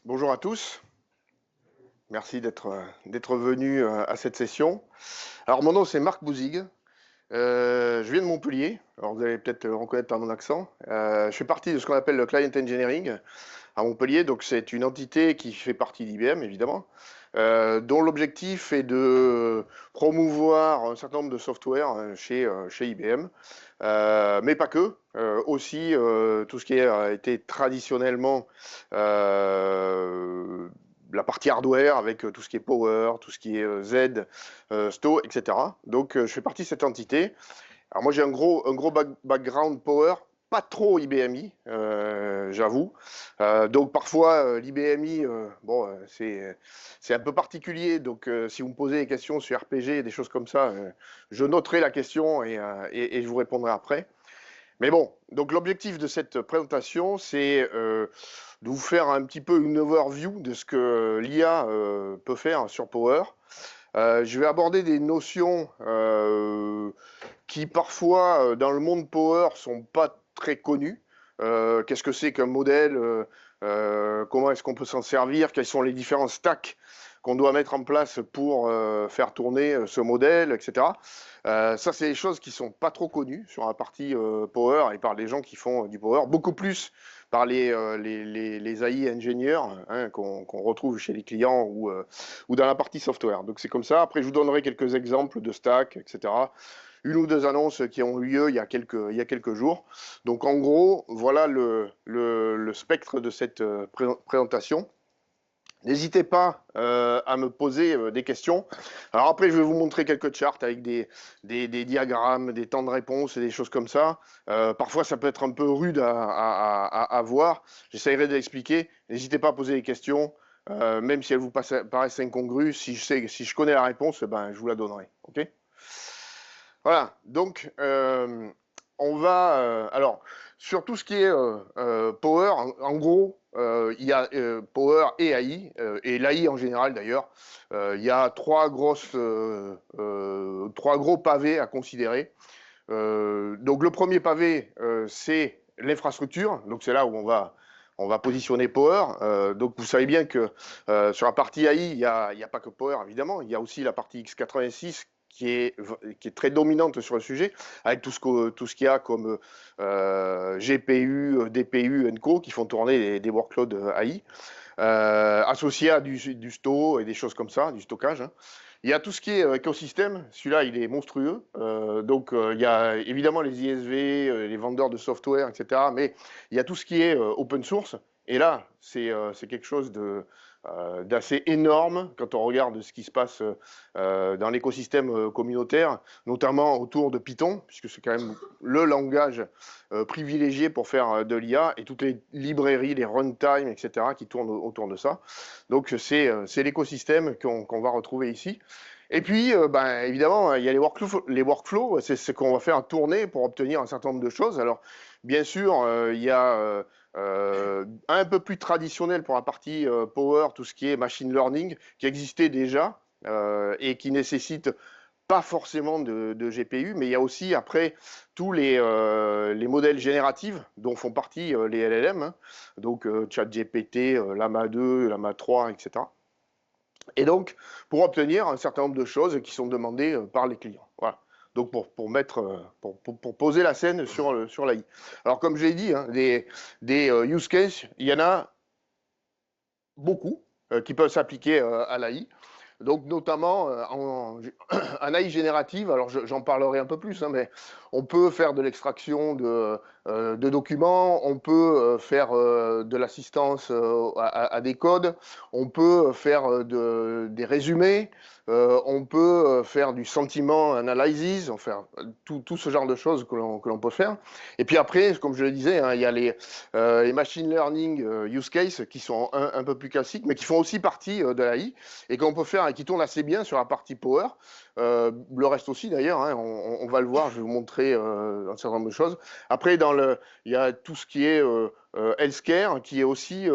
Bonjour à tous, merci d'être venu à cette session. Alors mon nom c'est Marc Bouzig, je viens de Montpellier, alors vous allez peut-être le reconnaître par mon accent. Je fais partie de ce qu'on appelle le Client Engineering à Montpellier, donc c'est une entité qui fait partie d'IBM évidemment, dont l'objectif est de promouvoir un certain nombre de softwares chez IBM, mais pas que, aussi tout ce qui a été traditionnellement la partie hardware avec tout ce qui est Power, tout ce qui est Z, Sto, etc. Donc je fais partie de cette entité. Alors moi j'ai un gros background Power, pas trop IBMI, j'avoue. Donc parfois l'IBMI, bon, c'est un peu particulier. Donc si vous me posez des questions sur RPG et des choses comme ça, je noterai la question et je vous répondrai après. Mais bon, donc l'objectif de cette présentation, c'est de vous faire un petit peu une overview de ce que l'IA peut faire sur Power. Je vais aborder des notions qui parfois dans le monde Power sont pas très connues. Qu'est-ce que c'est qu'un modèle, comment est-ce qu'on peut s'en servir, quels sont les différents stacks qu'on doit mettre en place pour faire tourner ce modèle, etc. Ça, c'est des choses qui sont pas trop connues sur la partie Power et par les gens qui font du Power, beaucoup plus par les AI ingénieurs hein, qu'on retrouve chez les clients ou dans la partie software. Donc c'est comme ça. Après, je vous donnerai quelques exemples de stacks, etc. Une ou deux annonces qui ont eu lieu il y a quelques jours. Donc en gros, voilà le spectre de cette présentation. N'hésitez pas à me poser des questions. Alors après, je vais vous montrer quelques charts avec des diagrammes, des temps de réponse et des choses comme ça. Parfois, ça peut être un peu rude à voir. J'essaierai d'expliquer. N'hésitez pas à poser des questions, même si elles vous paraissent incongrues. Si je connais la réponse, ben, je vous la donnerai. OK? Voilà. Donc, on va. Alors, sur tout ce qui est Power, en gros, il y a Power et AI, et l'AI en général d'ailleurs. Il y a trois gros pavés à considérer. Donc le premier pavé, c'est l'infrastructure. Donc c'est là où on va positionner Power. Donc vous savez bien que sur la partie AI, il y a pas que Power évidemment. Il y a aussi la partie x86 qui est très dominante sur le sujet, avec tout ce qu'il y a comme GPU, DPU, Co, qui font tourner des workloads AI, associés à du STO et des choses comme ça, du stockage. Hein. Il y a tout ce qui est écosystème, celui-là il est monstrueux. Donc il y a évidemment les ISV, les vendeurs de software, etc. Mais il y a tout ce qui est open source. Et là, c'est quelque chose d'assez énorme quand on regarde ce qui se passe dans l'écosystème communautaire, notamment autour de Python, puisque c'est quand même le langage privilégié pour faire de l'IA, et toutes les librairies, les runtime, etc., qui tournent autour de ça. Donc c'est l'écosystème qu'on va retrouver ici. Et puis, ben, évidemment, il y a les workflows, c'est ce qu'on va faire tourner pour obtenir un certain nombre de choses. Alors, bien sûr, il y a un peu plus traditionnel pour la partie Power, tout ce qui est machine learning, qui existait déjà et qui nécessite pas forcément de GPU, mais il y a aussi après tous les modèles génératifs dont font partie les LLM, hein, donc ChatGPT, Llama 2, Llama 3, etc. Et donc, pour obtenir un certain nombre de choses qui sont demandées par les clients. Voilà. Donc, pour poser la scène sur l'AI. Alors, comme je l'ai dit, hein, des use cases, il y en a beaucoup qui peuvent s'appliquer à l'AI. Donc, notamment en AI générative, alors j'en parlerai un peu plus, hein, mais on peut faire de l'extraction de documents, on peut faire de l'assistance à des codes, on peut faire des résumés, on peut faire du sentiment analysis, enfin, tout ce genre de choses que l'on peut faire. Et puis après, comme je le disais, hein, il y a les machine learning use cases qui sont un peu plus classiques, mais qui font aussi partie de l'AI et qu'on peut faire et qui tourne assez bien sur la partie Power. Le reste aussi d'ailleurs, hein, on va le voir, je vais vous montrer un certain nombre de choses. Après, il y a tout ce qui est healthcare qui est aussi,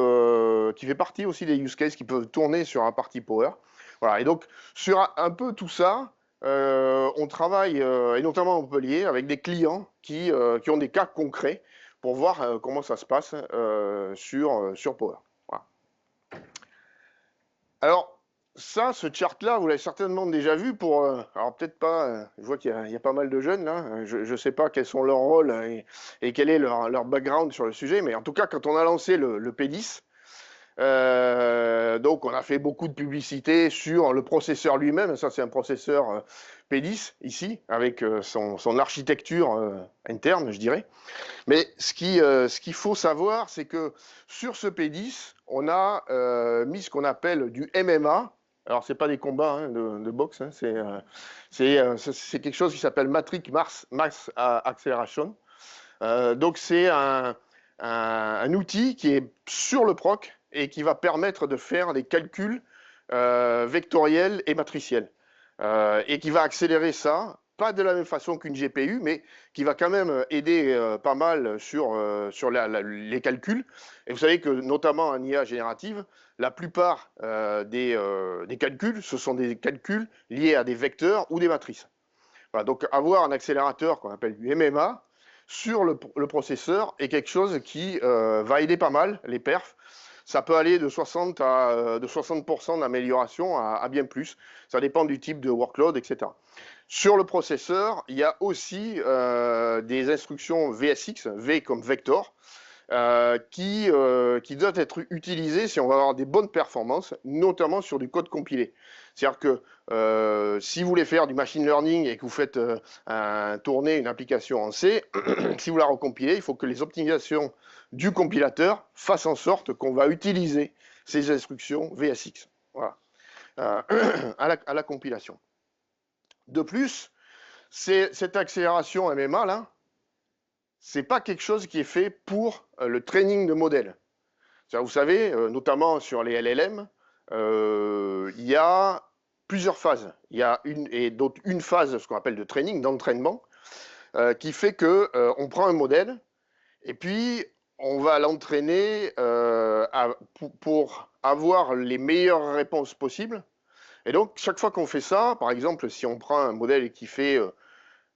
qui fait partie aussi des use cases qui peuvent tourner sur la partie Power. Voilà. Et donc sur un peu tout ça, on travaille et notamment à Montpellier avec des clients qui ont des cas concrets pour voir comment ça se passe sur Power. Voilà. Alors, ça, ce chart-là, vous l'avez certainement déjà vu pour. Alors, peut-être pas. Je vois qu'il y a pas mal de jeunes là. Je ne sais pas quels sont leurs rôles et quel est leur background sur le sujet, mais en tout cas, quand on a lancé le P10, donc on a fait beaucoup de publicité sur le processeur lui-même. Ça, c'est un processeur P10 ici, avec son architecture interne, je dirais. Mais ce qu'il faut savoir, c'est que sur ce P10, on a mis ce qu'on appelle du MMA. Alors, c'est pas des combats hein, de boxe, hein, c'est quelque chose qui s'appelle Matrix Mass Acceleration. Donc, c'est un outil qui est sur le proc et qui va permettre de faire des calculs vectoriels et matriciels. Et qui va accélérer ça, pas de la même façon qu'une GPU, mais qui va quand même aider pas mal sur les calculs. Et vous savez que notamment en IA générative, la plupart des calculs, ce sont des calculs liés à des vecteurs ou des matrices. Voilà, donc avoir un accélérateur qu'on appelle du MMA sur le processeur est quelque chose qui va aider pas mal les perfs. Ça peut aller de 60 de 60% d'amélioration à bien plus. Ça dépend du type de workload, etc. Sur le processeur, il y a aussi des instructions VSX, V comme vector, qui doivent être utilisées si on va avoir des bonnes performances, notamment sur du code compilé. C'est-à-dire que si vous voulez faire du machine learning et que vous faites tourner une application en C, si vous la recompilez, il faut que les optimisations du compilateur fassent en sorte qu'on va utiliser ces instructions VSX. Voilà. À la compilation. De plus, cette accélération MMA là, c'est pas quelque chose qui est fait pour le training de modèles. Vous savez, notamment sur les LLM, il y a plusieurs phases. Il y a une phase, ce qu'on appelle de training, d'entraînement, qui fait que on prend un modèle et puis on va l'entraîner pour avoir les meilleures réponses possibles. Et donc, chaque fois qu'on fait ça, par exemple, si on prend un modèle qui fait,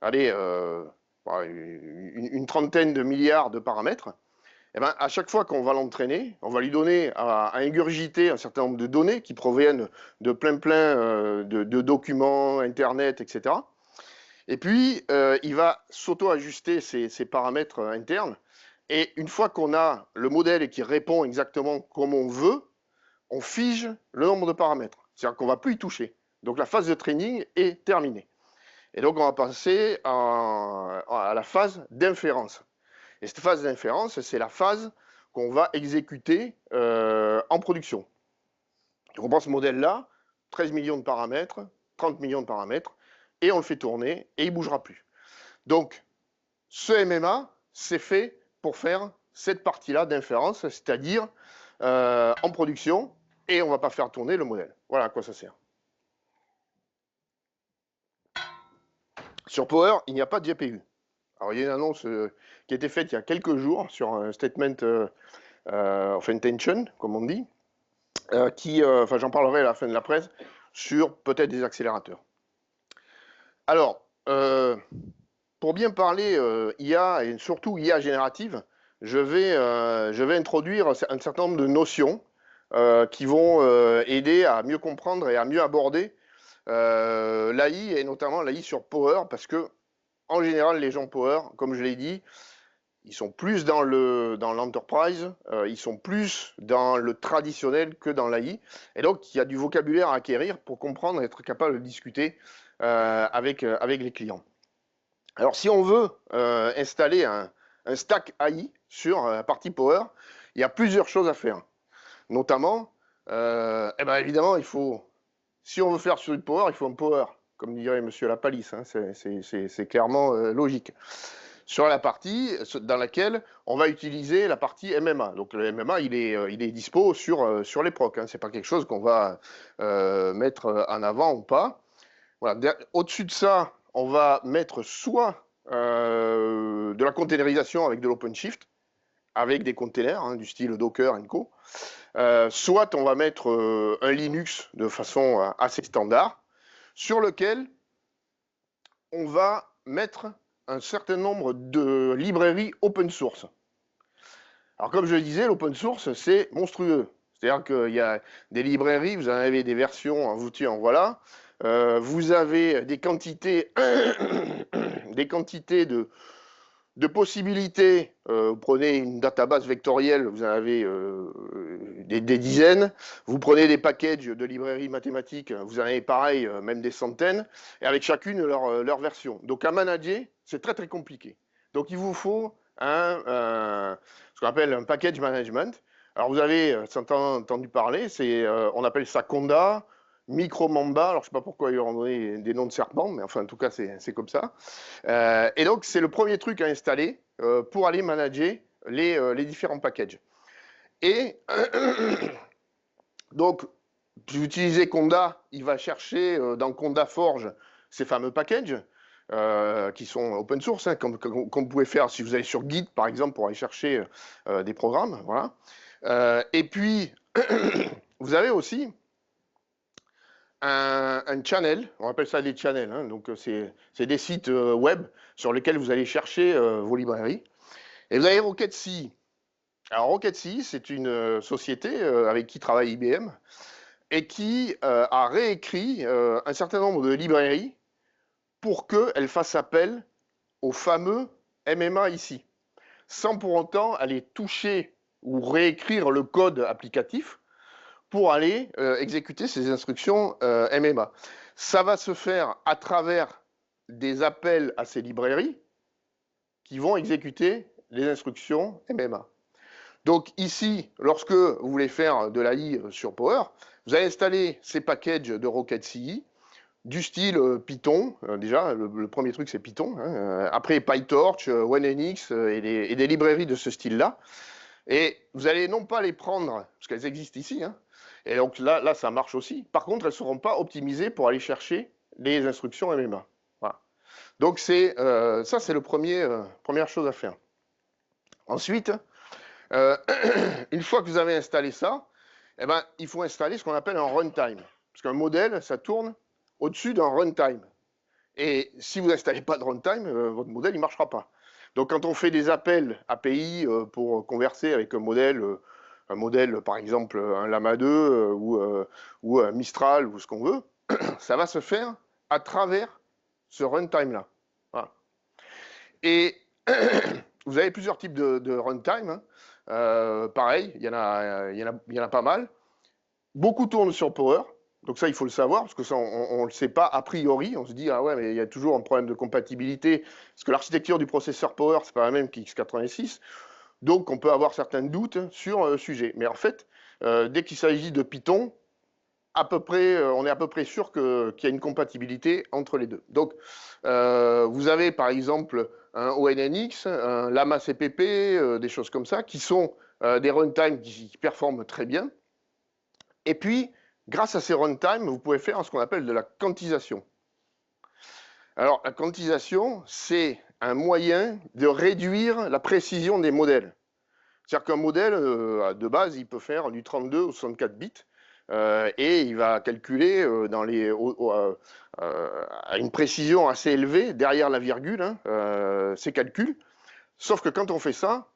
allez, une trentaine de milliards de paramètres, eh ben, à chaque fois qu'on va l'entraîner, on va lui donner à ingurgiter un certain nombre de données qui proviennent de plein de documents, Internet, etc. Et puis, il va s'auto-ajuster ses paramètres internes. Et une fois qu'on a le modèle qui répond exactement comme on veut, on fige le nombre de paramètres. C'est-à-dire qu'on ne va plus y toucher. Donc la phase de training est terminée. Et donc on va passer à la phase d'inférence. Et cette phase d'inférence, c'est la phase qu'on va exécuter en production. Donc on prend ce modèle-là, 13 millions de paramètres, 30 millions de paramètres, et on le fait tourner, et il ne bougera plus. Donc, ce MMA, c'est fait pour faire cette partie-là d'inférence, c'est-à-dire en production, et on ne va pas faire tourner le modèle. Voilà à quoi ça sert. Sur Power, il n'y a pas de GPU. Alors, il y a une annonce qui a été faite il y a quelques jours sur un statement of intention, comme on dit, enfin, j'en parlerai à la fin de la presse, sur peut-être des accélérateurs. Alors, pour bien parler IA et surtout IA générative, je vais introduire un certain nombre de notions qui vont aider à mieux comprendre et à mieux aborder l'AI et notamment l'AI sur Power parce que en général les gens Power, comme je l'ai dit, ils sont plus dans l'enterprise, ils sont plus dans le traditionnel que dans l'AI. Et donc, il y a du vocabulaire à acquérir pour comprendre et être capable de discuter avec les clients. Alors, si on veut installer un stack AI sur la partie Power, il y a plusieurs choses à faire. Notamment, évidemment, si on veut faire sur du Power, il faut un Power, comme dirait Monsieur Lapalisse. Hein, c'est clairement logique. Sur la partie dans laquelle on va utiliser la partie MMA. Donc le MMA, il est dispo sur les procs. Hein. C'est pas quelque chose qu'on va mettre en avant ou pas. Voilà. Au-dessus de ça, on va mettre soit de la containerisation avec de l'OpenShift, avec des containers hein, du style Docker & Co. Soit on va mettre un Linux de façon assez standard, sur lequel on va mettre un certain nombre de librairies open source. Alors comme je le disais, l'open source, c'est monstrueux. C'est-à-dire qu'il y a des librairies, vous en avez des versions en veux-tu, en voilà. Vous avez des quantités, des quantités de possibilités. Vous prenez une database vectorielle, vous en avez des dizaines. Vous prenez des packages de librairies mathématiques, vous en avez pareil, même des centaines, et avec chacune leur version. Donc à manager, c'est très très compliqué. Donc il vous faut ce qu'on appelle un package management. Alors vous avez entendu parler, on appelle ça Conda, Micromamba. Alors je ne sais pas pourquoi ils ont donné des noms de serpents, mais enfin en tout cas c'est comme ça. Et donc, c'est le premier truc à installer pour aller manager les différents packages. Et donc, si vous utilisez Conda, il va chercher dans Conda Forge ces fameux packages qui sont open source, hein, comme vous pouvez faire si vous allez sur Git, par exemple, pour aller chercher des programmes. Voilà. Et puis, vous avez aussi un channel, on appelle ça des channels, hein, donc c'est des sites web sur lesquels vous allez chercher vos librairies. Et vous avez Rocketsea. Alors Rocketsea, c'est une société avec qui travaille IBM et qui a réécrit un certain nombre de librairies pour qu'elles fassent appel au fameux MMA ici, sans pour autant aller toucher ou réécrire le code applicatif pour aller exécuter ces instructions MMA. Ça va se faire à travers des appels à ces librairies qui vont exécuter les instructions MMA. Donc ici, lorsque vous voulez faire de l'AI sur Power, vous allez installer ces packages de Rocketsea du style Python. Déjà, le premier truc, c'est Python. Hein. Après, PyTorch, OneNX et des librairies de ce style-là. Et vous allez non pas les prendre, parce qu'elles existent ici, hein, et donc là, ça marche aussi. Par contre, elles ne seront pas optimisées pour aller chercher les instructions MMA. Voilà. Donc ça, c'est le première chose à faire. Ensuite, une fois que vous avez installé ça, eh ben, il faut installer ce qu'on appelle un runtime. Parce qu'un modèle, ça tourne au-dessus d'un runtime. Et si vous n'installez pas de runtime, votre modèle, il ne marchera pas. Donc, quand on fait des appels API pour converser avec un modèle, par exemple, un Llama 2 ou un Mistral ou ce qu'on veut, ça va se faire à travers ce runtime-là. Voilà. Et vous avez plusieurs types de runtime. Hein. Pareil, il y en a pas mal. Beaucoup tournent sur Power. Donc ça, il faut le savoir, parce que ça, on ne le sait pas a priori. On se dit, ah ouais, mais il y a toujours un problème de compatibilité, parce que l'architecture du processeur Power, c'est pas la même qu'X86. Donc on peut avoir certains doutes sur le sujet. Mais en fait, dès qu'il s'agit de Python, on est à peu près sûr qu'il y a une compatibilité entre les deux. Donc, vous avez par exemple un ONNX, un Llama CPP, des choses comme ça, qui sont des runtimes qui performent très bien. Et puis, grâce à ces runtimes, vous pouvez faire ce qu'on appelle de la quantisation. Alors, la quantisation, c'est un moyen de réduire la précision des modèles. C'est-à-dire qu'un modèle, de base, il peut faire du 32 ou 64 bits, et il va calculer à une précision assez élevée, derrière la virgule, hein, ces calculs. Sauf que quand on fait ça,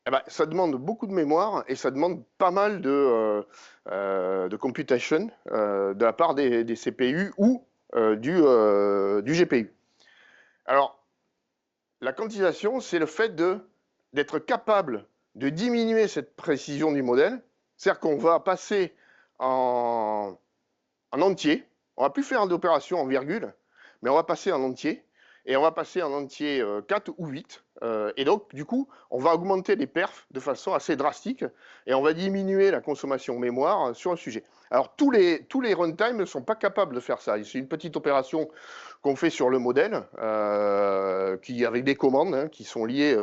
eh ben, ça demande beaucoup de mémoire et ça demande pas mal de computation de la part des CPU ou du GPU. Alors, la quantisation, c'est le fait d'être capable de diminuer cette précision du modèle. C'est-à-dire qu'on va passer en entier. On va plus faire d'opération en virgule, mais on va passer en entier. Et on va passer en entier 4 ou 8. Et donc, du coup, on va augmenter les perfs de façon assez drastique et on va diminuer la consommation mémoire sur un sujet. Alors, tous les runtimes ne sont pas capables de faire ça. C'est une petite opération qu'on fait sur le modèle avec des commandes hein, qui sont liées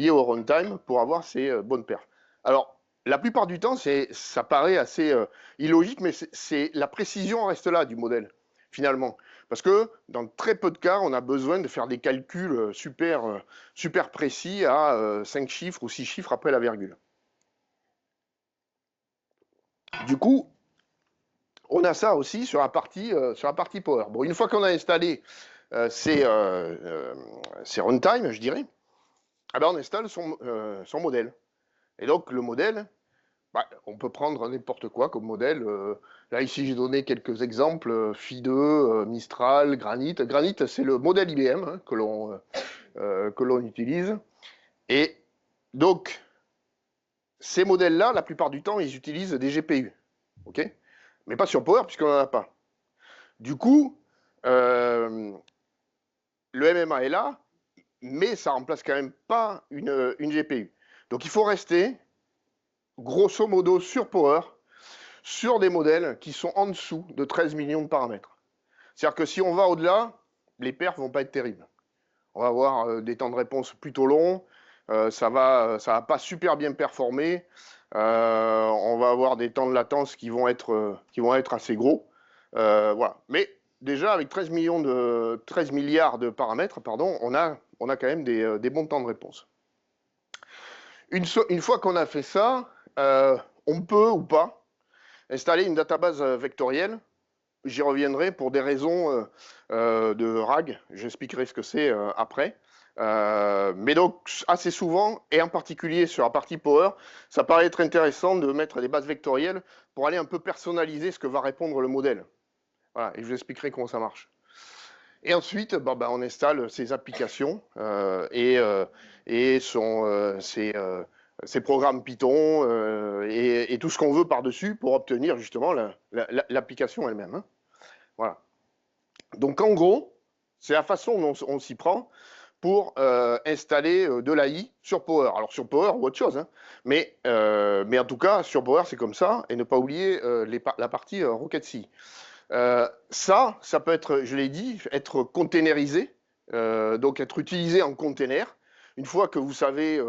au runtime pour avoir ces bonnes perfs. Alors, la plupart du temps, ça paraît assez illogique, mais la précision reste là du modèle, finalement. Parce que dans très peu de cas, on a besoin de faire des calculs super précis à 5 chiffres ou 6 chiffres après la virgule. Du coup, on a ça aussi sur la partie Power. Bon, une fois qu'on a installé ces runtime, je dirais, eh ben on installe son modèle. Et donc, le modèle, Bah, on peut prendre n'importe quoi comme modèle. Là, ici, j'ai donné quelques exemples. Phi 2, Mistral, Granite. Granite, c'est le modèle IBM hein, que l'on utilise. Et donc, ces modèles-là, la plupart du temps, ils utilisent des GPU. OK? Mais pas sur Power, puisqu'on n'en a pas. Du coup, euh, le MMA est là, mais ça remplace quand même pas une GPU. Donc, il faut rester, grosso modo, sur Power, sur des modèles qui sont en dessous de 13 millions de paramètres. C'est-à-dire que si on va au-delà, les perfs vont pas être terribles. On va avoir des temps de réponse plutôt longs, ça va pas super bien performer, on va avoir des temps de latence qui vont être assez gros. Voilà. Mais déjà, avec 13 milliards de paramètres, pardon, on a quand même des bons temps de réponse. Une fois qu'on a fait ça, on peut ou pas installer une database vectorielle. J'y reviendrai pour des raisons de RAG. J'expliquerai ce que c'est après. Mais donc, assez souvent, et en particulier sur la partie Power, ça paraît être intéressant de mettre des bases vectorielles pour aller un peu personnaliser ce que va répondre le modèle. Voilà, et je vous expliquerai comment ça marche. Et ensuite, on installe ces applications et ses programmes Python et tout ce qu'on veut par-dessus pour obtenir justement l'application elle-même. Hein. Voilà. Donc en gros, c'est la façon dont on s'y prend pour installer de l'AI sur Power. Alors sur Power ou autre chose, hein. Mais en tout cas, sur Power, c'est comme ça. Et ne pas oublier la partie Rocket ça peut être, je l'ai dit, être containerisé, donc être utilisé en container. Une fois que vous savez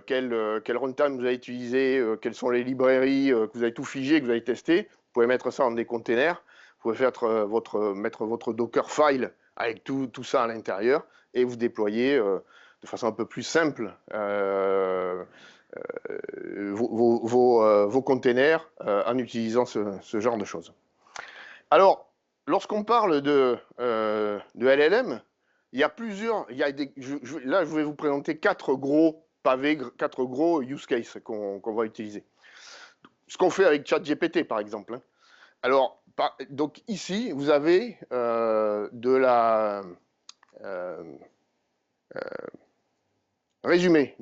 quel runtime vous avez utilisé, quelles sont les librairies, que vous avez tout figé, que vous avez testé, vous pouvez mettre ça dans des containers. Vous pouvez mettre votre Dockerfile avec tout ça à l'intérieur et vous déployer de façon un peu plus simple vos containers en utilisant ce genre de choses. Alors, lorsqu'on parle de LLM, il y a plusieurs. Là, je vais vous présenter quatre gros pavés, quatre gros use cases qu'on va utiliser. Ce qu'on fait avec ChatGPT, par exemple. Hein. Alors, donc ici, vous avez de la euh, résumé.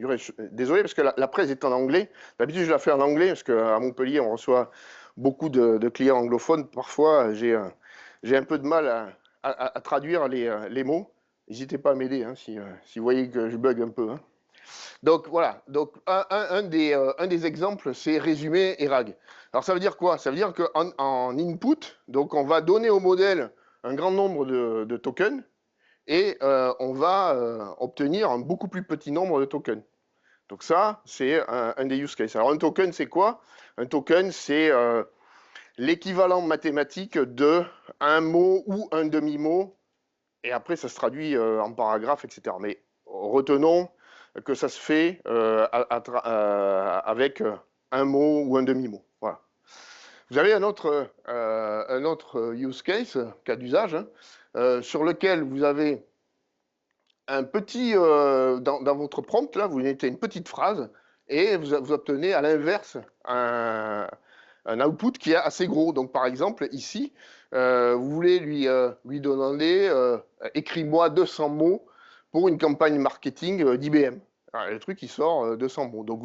Désolé, parce que la presse est en anglais. D'habitude, je la fais en anglais, parce qu'à Montpellier, on reçoit beaucoup de clients anglophones. Parfois, j'ai un peu de mal à traduire les mots. N'hésitez pas à m'aider hein, si vous voyez que je bug un peu. Hein. Donc voilà, donc un des exemples, c'est résumé et RAG. Alors ça veut dire quoi? Ça veut dire qu'en input, donc on va donner au modèle un grand nombre de tokens et on va obtenir un beaucoup plus petit nombre de tokens. Donc ça, c'est un des use cases. Alors un token, c'est quoi? Un token, c'est l'équivalent mathématique de un mot ou un demi-mot, et après ça se traduit en paragraphe, etc. Mais retenons que ça se fait avec un mot ou un demi-mot. Voilà. Vous avez un autre use case, cas d'usage, hein, sur lequel vous avez un petit, dans votre prompt, là, vous mettez une petite phrase et vous obtenez à l'inverse un output qui est assez gros. Donc, par exemple, ici, vous voulez lui demander écris-moi 200 mots pour une campagne marketing d'IBM. Le truc, il sort 200 mots. Donc,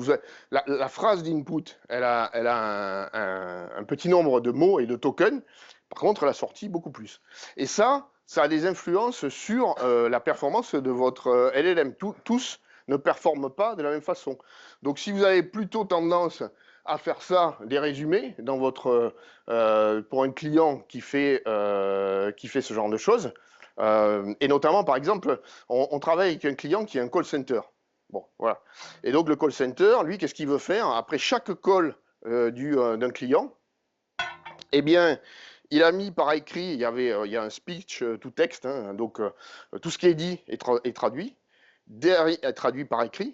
la phrase d'input, elle a un petit nombre de mots et de tokens. Par contre, la sortie, beaucoup plus. Et ça a des influences sur la performance de votre LLM. Tous ne performent pas de la même façon. Donc, si vous avez plutôt tendance à faire ça, des résumés, dans pour un client qui fait ce genre de choses, et notamment, par exemple, on travaille avec un client qui a un call center. Bon, voilà. Et donc, le call center, lui, qu'est-ce qu'il veut faire? Après chaque call d'un client, eh bien, il a mis par écrit, il y a un speech tout texte, hein, donc tout ce qui est dit est traduit, traduit par écrit,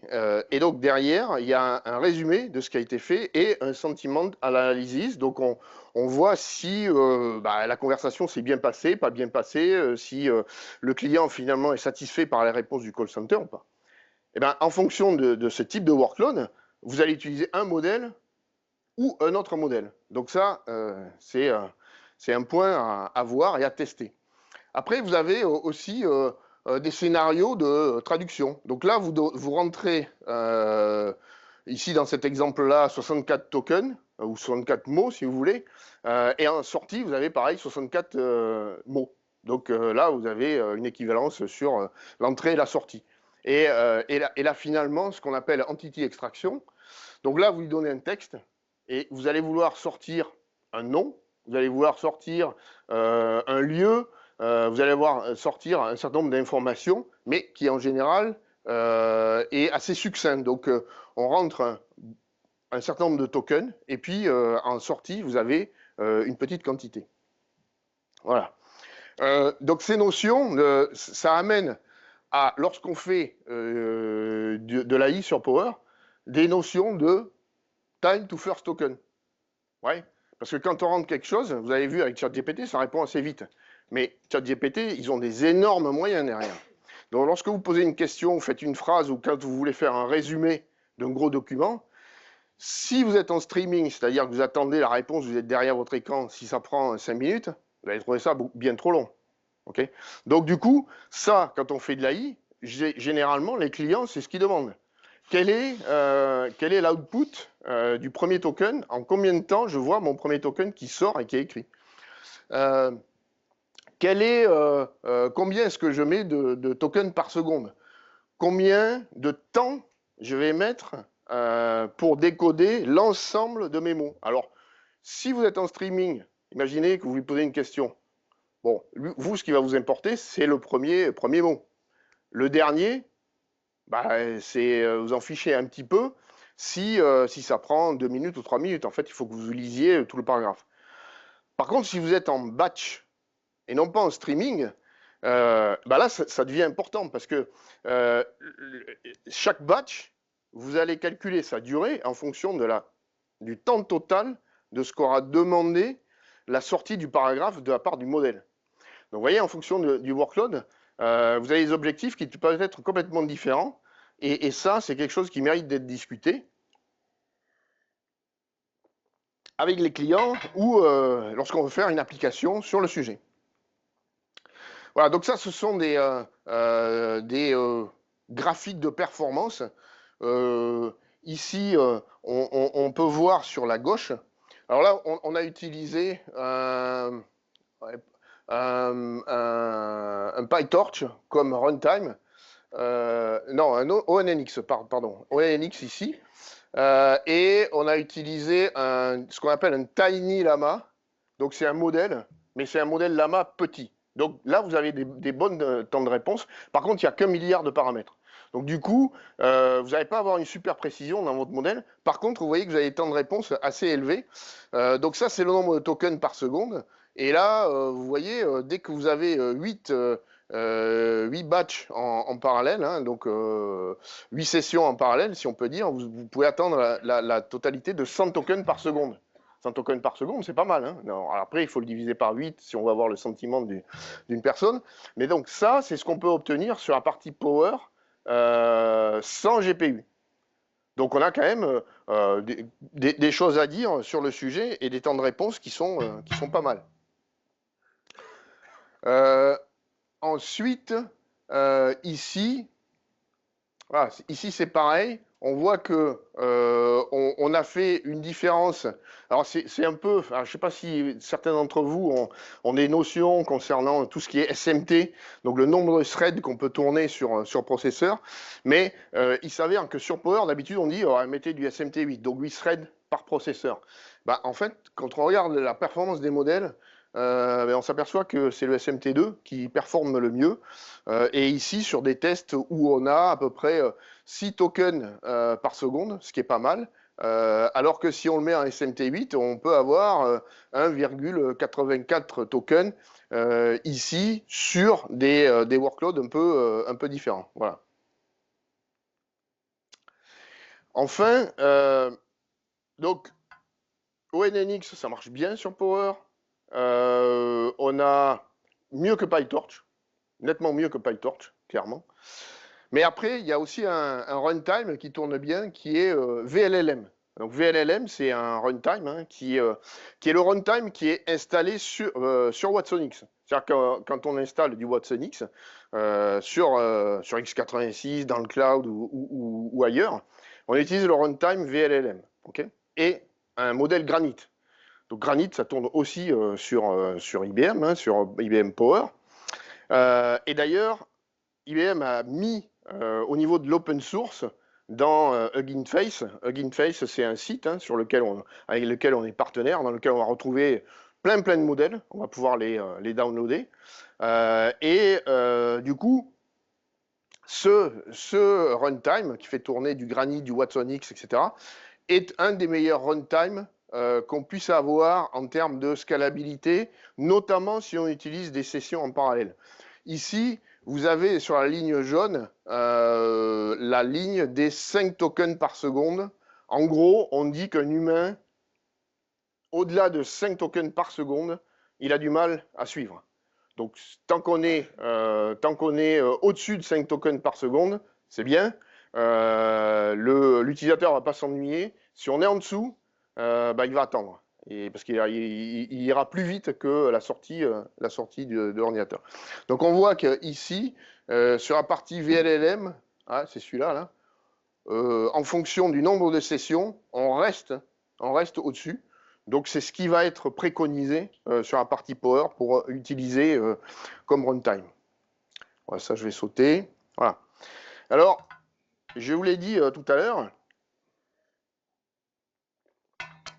et donc derrière, il y a un résumé de ce qui a été fait et un sentiment à l'analyse. Donc on voit si la conversation s'est bien passée, pas bien passée, si le client finalement est satisfait par les réponses du call center ou pas. Et ben, en fonction de ce type de workload, vous allez utiliser un modèle ou un autre modèle. Donc ça, c'est un point à voir et à tester. Après, vous avez aussi des scénarios de traduction. Donc là, vous rentrez ici dans cet exemple-là 64 tokens ou 64 mots si vous voulez, et en sortie, vous avez pareil 64 mots. Donc là, vous avez une équivalence sur l'entrée et la sortie. Et là, finalement, ce qu'on appelle entity extraction. Donc là, vous lui donnez un texte et vous allez vouloir sortir un nom, vous allez vouloir sortir un lieu, vous allez voir sortir un certain nombre d'informations, mais qui en général est assez succinct. Donc on rentre un certain nombre de tokens et puis en sortie, vous avez une petite quantité. Voilà. Donc ces notions, ça amène à, lorsqu'on fait de l'AI sur Power, des notions de time to first token. Ouais. Parce que quand on rentre quelque chose, vous avez vu avec ChatGPT, ça répond assez vite. Mais ChatGPT, ils ont des énormes moyens derrière. Donc lorsque vous posez une question, vous faites une phrase ou quand vous voulez faire un résumé d'un gros document, si vous êtes en streaming, c'est-à-dire que vous attendez la réponse, vous êtes derrière votre écran, si ça prend 5 minutes, vous allez trouver ça bien trop long. Okay. Donc du coup, ça, quand on fait de l'AI, généralement, les clients, c'est ce qu'ils demandent. Quel est l'output du premier token? En combien de temps je vois mon premier token qui sort et qui est écrit? Combien est-ce que je mets de tokens par seconde? Combien de temps je vais mettre pour décoder l'ensemble de mes mots? Alors, si vous êtes en streaming, imaginez que vous lui posez une question. Bon, vous, ce qui va vous importer, c'est le premier mot. Le dernier, bah, vous en fichez un petit peu si ça prend 2 minutes ou 3 minutes. En fait, il faut que vous lisiez tout le paragraphe. Par contre, si vous êtes en batch et non pas en streaming, bah là, ça devient important parce que chaque batch, vous allez calculer sa durée en fonction du temps total de ce qu'aura demandé la sortie du paragraphe de la part du modèle. Donc, vous voyez, en fonction du workload, vous avez des objectifs qui peuvent être complètement différents. Et ça, c'est quelque chose qui mérite d'être discuté avec les clients ou lorsqu'on veut faire une application sur le sujet. Voilà, donc ça, ce sont des graphiques de performance. Ici, on peut voir sur la gauche. Alors là, on a utilisé un PyTorch comme runtime. Non, un ONNX, pardon, ONNX ici. Et on a utilisé ce qu'on appelle un Tiny Llama. Donc c'est un modèle, mais c'est un modèle Llama petit. Donc là, vous avez des bons temps de réponse. Par contre, il n'y a qu'un milliard de paramètres. Donc du coup, vous n'allez pas avoir une super précision dans votre modèle. Par contre, vous voyez que vous avez des temps de réponse assez élevés. Donc ça, c'est le nombre de tokens par seconde. Et là, vous voyez, dès que vous avez 8 batchs en parallèle, hein, donc 8 sessions en parallèle, si on peut dire, vous pouvez atteindre la totalité de 100 tokens par seconde. 100 tokens par seconde, c'est pas mal. Hein. Non, après, il faut le diviser par 8 si on va avoir le sentiment d'une personne. Mais donc ça, c'est ce qu'on peut obtenir sur la partie Power sans GPU. Donc on a quand même des choses à dire sur le sujet et des temps de réponse qui sont pas mal. Ensuite, ici, voilà, ici c'est pareil. On voit que on a fait une différence. Alors c'est un peu, je ne sais pas si certains d'entre vous ont des notions concernant tout ce qui est SMT, donc le nombre de threads qu'on peut tourner sur processeur. Mais il s'avère que sur Power, d'habitude on dit mettez du SMT 8, donc 8 threads par processeur. Bah, en fait, quand on regarde la performance des modèles, on s'aperçoit que c'est le SMT2 qui performe le mieux. Et ici, sur des tests où on a à peu près 6 tokens par seconde, ce qui est pas mal, alors que si on le met en SMT8, on peut avoir 1,84 tokens ici sur des workloads un peu différents. Voilà. Enfin, donc ONNX, ça marche bien sur Power. On a mieux que PyTorch, nettement mieux que PyTorch, clairement. Mais après, il y a aussi un runtime qui tourne bien, qui est VLLM. Donc VLLM, c'est un runtime hein, qui est le runtime qui est installé sur Watsonix. C'est-à-dire que quand on installe du Watsonix sur x86, dans le cloud ou ailleurs, on utilise le runtime VLLM. Okay, et un modèle Granite. Donc Granite, ça tourne aussi sur IBM, hein, sur IBM Power. Et d'ailleurs, IBM a mis au niveau de l'open source dans Hugging Face. Hugging Face, c'est un site hein, avec lequel on est partenaire, dans lequel on va retrouver plein de modèles. On va pouvoir les downloader. Du coup, ce runtime qui fait tourner du Granite, du Watsonix, etc., est un des meilleurs runtime qu'on puisse avoir en termes de scalabilité, notamment si on utilise des sessions en parallèle. Ici, vous avez sur la ligne jaune la ligne des 5 tokens par seconde. En gros, on dit qu'un humain, au-delà de 5 tokens par seconde, il a du mal à suivre. Donc, tant qu'on est au-dessus de 5 tokens par seconde, c'est bien. L'utilisateur ne va pas s'ennuyer. Si on est en dessous, il va attendre. Parce qu'il ira plus vite que la sortie de l'ordinateur. Donc on voit qu'ici, sur la partie VLLM, ah, c'est celui-là, là, en fonction du nombre de sessions, on reste au-dessus. Donc c'est ce qui va être préconisé sur la partie Power pour utiliser comme runtime. Voilà, ça je vais sauter. Voilà. Alors, je vous l'ai dit tout à l'heure,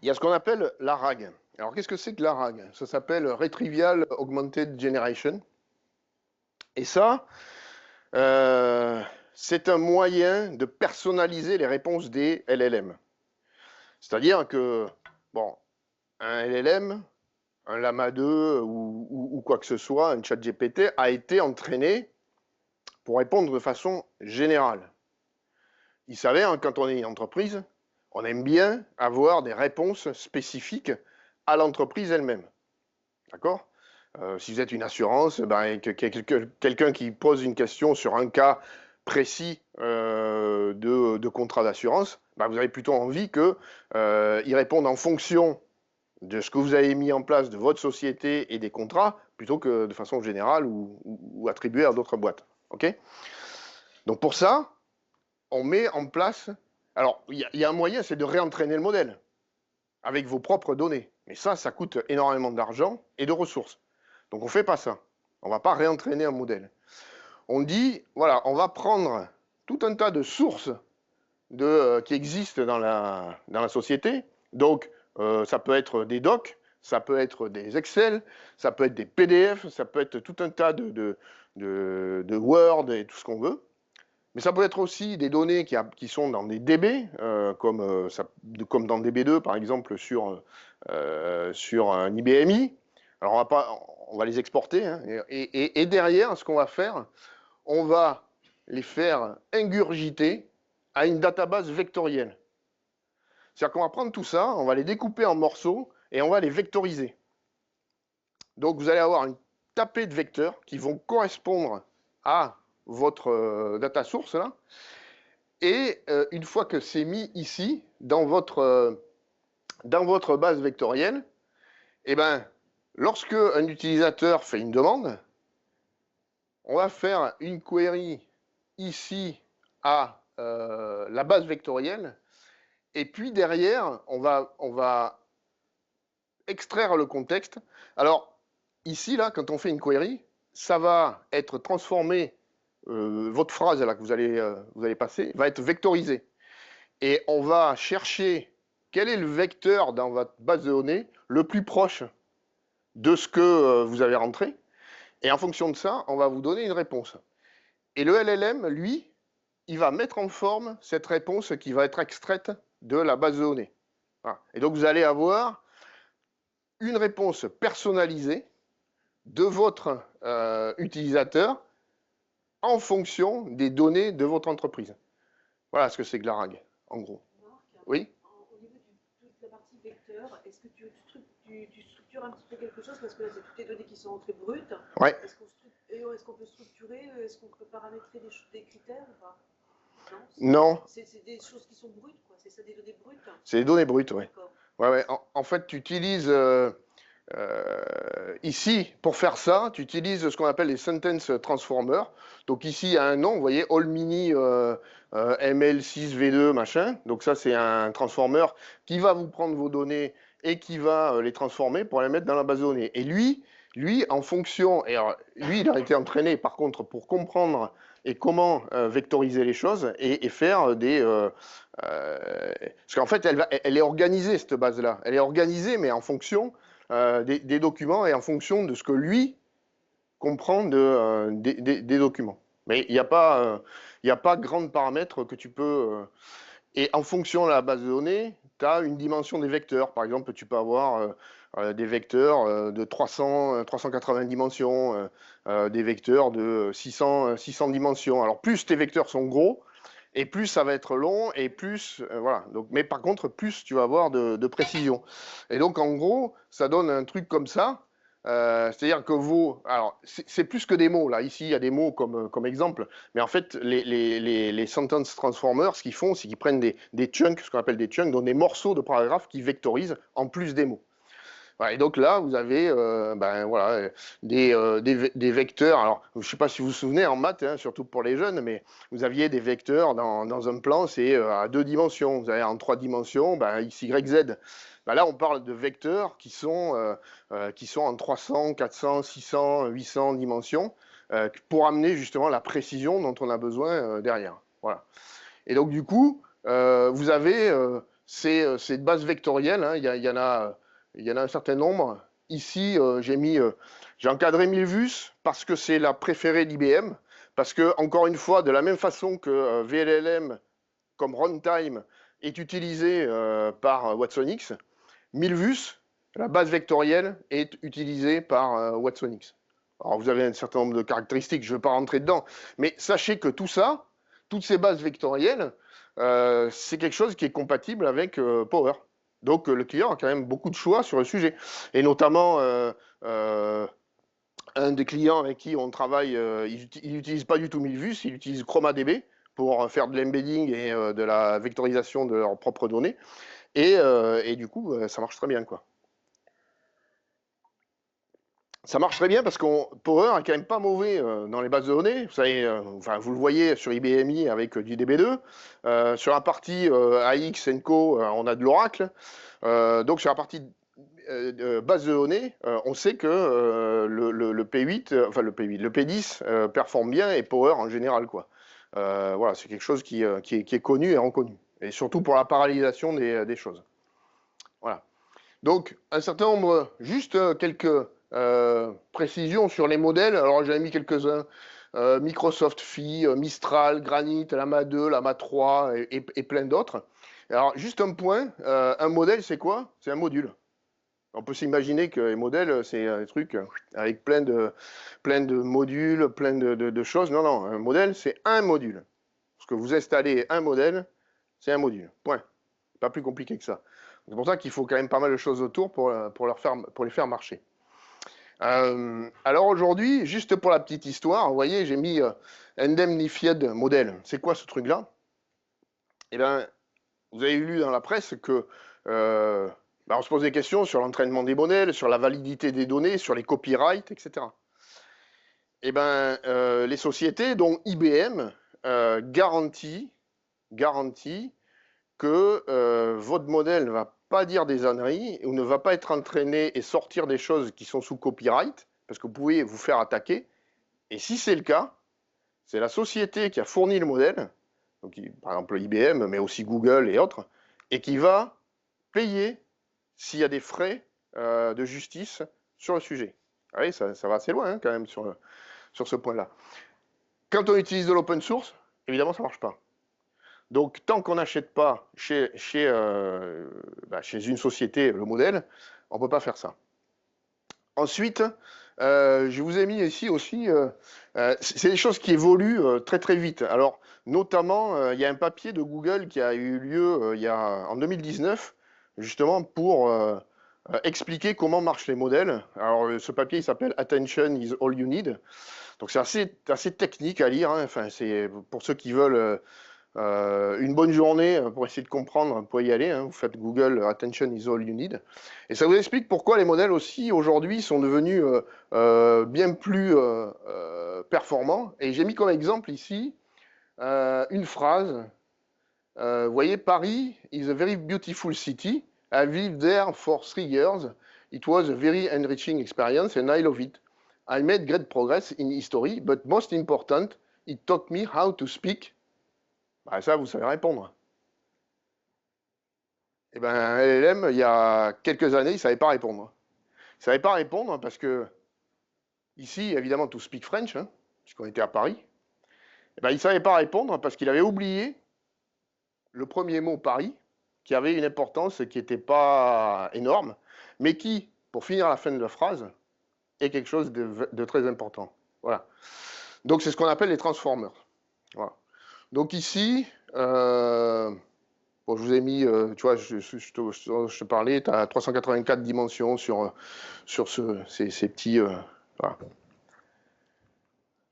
il y a ce qu'on appelle la RAG. Alors qu'est-ce que c'est que la RAG? Ça s'appelle Retrieval Augmented Generation. Et ça, c'est un moyen de personnaliser les réponses des LLM. C'est-à-dire que, bon, un LLM, un Llama 2 ou quoi que ce soit, un chat GPT, a été entraîné pour répondre de façon générale. Vous savez, hein, quand on est une entreprise, on aime bien avoir des réponses spécifiques à l'entreprise elle-même. D'accord? Si vous êtes une assurance, quelqu'un qui pose une question sur un cas précis de contrat d'assurance, vous avez plutôt envie qu'il réponde en fonction de ce que vous avez mis en place de votre société et des contrats, plutôt que de façon générale ou attribué à d'autres boîtes. Okay, donc pour ça, on met en place... Alors, il y a un moyen, c'est de réentraîner le modèle avec vos propres données. Mais ça coûte énormément d'argent et de ressources. Donc on ne fait pas ça. On ne va pas réentraîner un modèle. On dit, voilà, on va prendre tout un tas de sources qui existent dans la société. Donc, ça peut être des docs, ça peut être des Excel, ça peut être des PDF, ça peut être tout un tas de Word et tout ce qu'on veut. Mais ça peut être aussi des données qui sont dans des DB, comme dans DB2 par exemple sur un IBMI. Alors on va les exporter, hein, et derrière, ce qu'on va faire, on va les faire ingurgiter à une database vectorielle. C'est-à-dire qu'on va prendre tout ça, on va les découper en morceaux et on va les vectoriser. Donc vous allez avoir une tapée de vecteurs qui vont correspondre à votre data source là. Et une fois que c'est mis ici, dans votre base vectorielle, eh ben, lorsque un utilisateur fait une demande, on va faire une query ici à la base vectorielle, et puis derrière, on va extraire le contexte. Alors, ici, là, quand on fait une query, ça va être transformé, votre phrase là que vous allez passer, va être vectorisée. Et on va chercher quel est le vecteur dans votre base de données le plus proche de ce que vous avez rentré. Et en fonction de ça, on va vous donner une réponse. Et le LLM, lui, il va mettre en forme cette réponse qui va être extraite de la base de données. Voilà. Et donc, vous allez avoir une réponse personnalisée de votre utilisateur en fonction des données de votre entreprise. Voilà ce que c'est que la RAG, en gros. Marc, Oui? au niveau de la partie vecteur, est-ce que tu structures un petit peu quelque chose? Parce que là, c'est toutes les données qui sont entrées brutes. Ouais. Est-ce qu'on peut structurer? Est-ce qu'on peut paramétrer des critères ou pas? Non? Non, C'est des choses qui sont brutes, quoi. C'est ça, des données brutes? c'est des données brutes, oui. D'accord. Ouais, ouais. En fait, tu utilises ici, pour faire ça, tu utilises ce qu'on appelle les sentence transformers. Donc ici, il y a un nom, vous voyez, All Mini ML6V2, machin. Donc ça, c'est un transformer qui va vous prendre vos données et qui va les transformer pour les mettre dans la base de données. Et lui, en fonction, et alors, lui, il a été entraîné, par contre, pour comprendre et comment vectoriser les choses et faire des... parce qu'en fait, elle est organisée, cette base-là. Elle est organisée, mais en fonction des documents et en fonction de ce que lui comprend des documents. Mais il n'y a pas grand paramètres que tu peux... et en fonction de la base de données, tu as une dimension des vecteurs. Par exemple, tu peux avoir des vecteurs de 380 dimensions, des vecteurs de 600 dimensions. Alors plus tes vecteurs sont gros, et plus ça va être long, et plus, voilà. Donc, mais par contre, plus tu vas avoir de précision. Et donc, en gros, ça donne un truc comme ça. C'est-à-dire que alors, c'est plus que des mots, là. Ici, il y a des mots comme exemple. Mais en fait, les sentence transformers, ce qu'ils font, c'est qu'ils prennent des chunks, ce qu'on appelle des chunks, donc des morceaux de paragraphes qui vectorisent en plus des mots. Ouais, et donc là, vous avez ben, voilà, des vecteurs. Alors, je ne sais pas si vous vous souvenez en maths, hein, surtout pour les jeunes, mais vous aviez des vecteurs dans un plan, c'est à 2 dimensions. Vous avez en 3 dimensions, ben, x, y, z. Ben là, on parle de vecteurs qui sont en 300, 400, 600, 800 dimensions pour amener justement la précision dont on a besoin derrière. Voilà. Et donc, du coup, vous avez ces bases vectorielles. Hein, il y en a un certain nombre. Ici, j'ai encadré Milvus parce que c'est la préférée d'IBM. Parce que, encore une fois, de la même façon que VLLM comme runtime est utilisé par Watsonix, Milvus, la base vectorielle, est utilisée par Watsonix. Alors, vous avez un certain nombre de caractéristiques, je ne vais pas rentrer dedans, mais sachez que tout ça, toutes ces bases vectorielles, c'est quelque chose qui est compatible avec Power. Donc, le client a quand même beaucoup de choix sur le sujet. Et notamment, un des clients avec qui on travaille, il n'utilise pas du tout Milvus, il utilise ChromaDB pour faire de l'embedding et de la vectorisation de leurs propres données. Et du coup, ça marche très bien, quoi. Ça marche très bien parce que Power est quand même pas mauvais dans les bases de données. Vous savez, enfin, vous le voyez sur IBMI avec du DB2. Sur la partie AX, ENCO, on a de l'Oracle. Donc sur la partie base de données, on sait que le P8, enfin le P10 performe bien et Power en général, quoi. Voilà, c'est quelque chose qui est connu et reconnu. Et surtout pour la parallélisation des choses. Voilà. Donc, un certain nombre, juste quelques précisions sur les modèles. Alors, j'avais mis quelques-uns. Microsoft Phi, Mistral, Granite, Lama 2, Lama 3 et plein d'autres. Alors, juste un point, un modèle, c'est quoi? C'est un module. On peut s'imaginer que les modèles, c'est un truc avec plein de modules, plein de choses. Non, non, un modèle, c'est un module. Parce que vous installez un modèle, c'est un module. Point. Pas plus compliqué que ça. C'est pour ça qu'il faut quand même pas mal de choses autour pour les faire marcher. Alors aujourd'hui, juste pour la petite histoire, vous voyez, j'ai mis Indemnified Model. C'est quoi ce truc-là? Eh bien, vous avez lu dans la presse que on se pose des questions sur l'entraînement des modèles, sur la validité des données, sur les copyrights, etc. Eh bien, les sociétés, dont IBM, garantit que votre modèle ne va pas dire des âneries ou ne va pas être entraîné et sortir des choses qui sont sous copyright, parce que vous pouvez vous faire attaquer. Et si c'est le cas, c'est la société qui a fourni le modèle, donc par exemple IBM, mais aussi Google et autres, et qui va payer s'il y a des frais de justice sur le sujet. Ah oui, ça va assez loin hein, quand même sur ce point-là. Quand on utilise de l'open source, évidemment, ça ne marche pas. Donc, tant qu'on n'achète pas chez une société le modèle, on ne peut pas faire ça. Ensuite, je vous ai mis ici aussi, c'est des choses qui évoluent très très vite. Alors, notamment, il y a un papier de Google qui a eu lieu en 2019, justement pour expliquer comment marchent les modèles. Alors, ce papier, il s'appelle Attention is all you need. Donc, c'est assez technique à lire. Hein. Enfin, c'est pour ceux qui veulent une bonne journée pour essayer de comprendre, vous pouvez y aller, hein, vous faites Google Attention is all you need. Et ça vous explique pourquoi les modèles aussi aujourd'hui sont devenus bien plus performants. Et j'ai mis comme exemple ici une phrase. Vous voyez, Paris is a very beautiful city. I lived there for 3 years. It was a very enriching experience and I love it. I made great progress in history, but most important, it taught me how to speak. Bah, ça, vous savez répondre. Eh bien, LLM, il y a quelques années, il ne savait pas répondre. Il ne savait pas répondre parce que, ici, évidemment, to speak French, hein, puisqu'on était à Paris. Eh ben, il ne savait pas répondre parce qu'il avait oublié le premier mot Paris, qui avait une importance qui n'était pas énorme, mais qui, pour finir la fin de la phrase, est quelque chose de très important. Voilà. Donc, c'est ce qu'on appelle les transformers. Voilà. Donc, ici, bon, je vous ai mis, tu vois, je te parlais, tu as 384 dimensions sur ces petits. Voilà.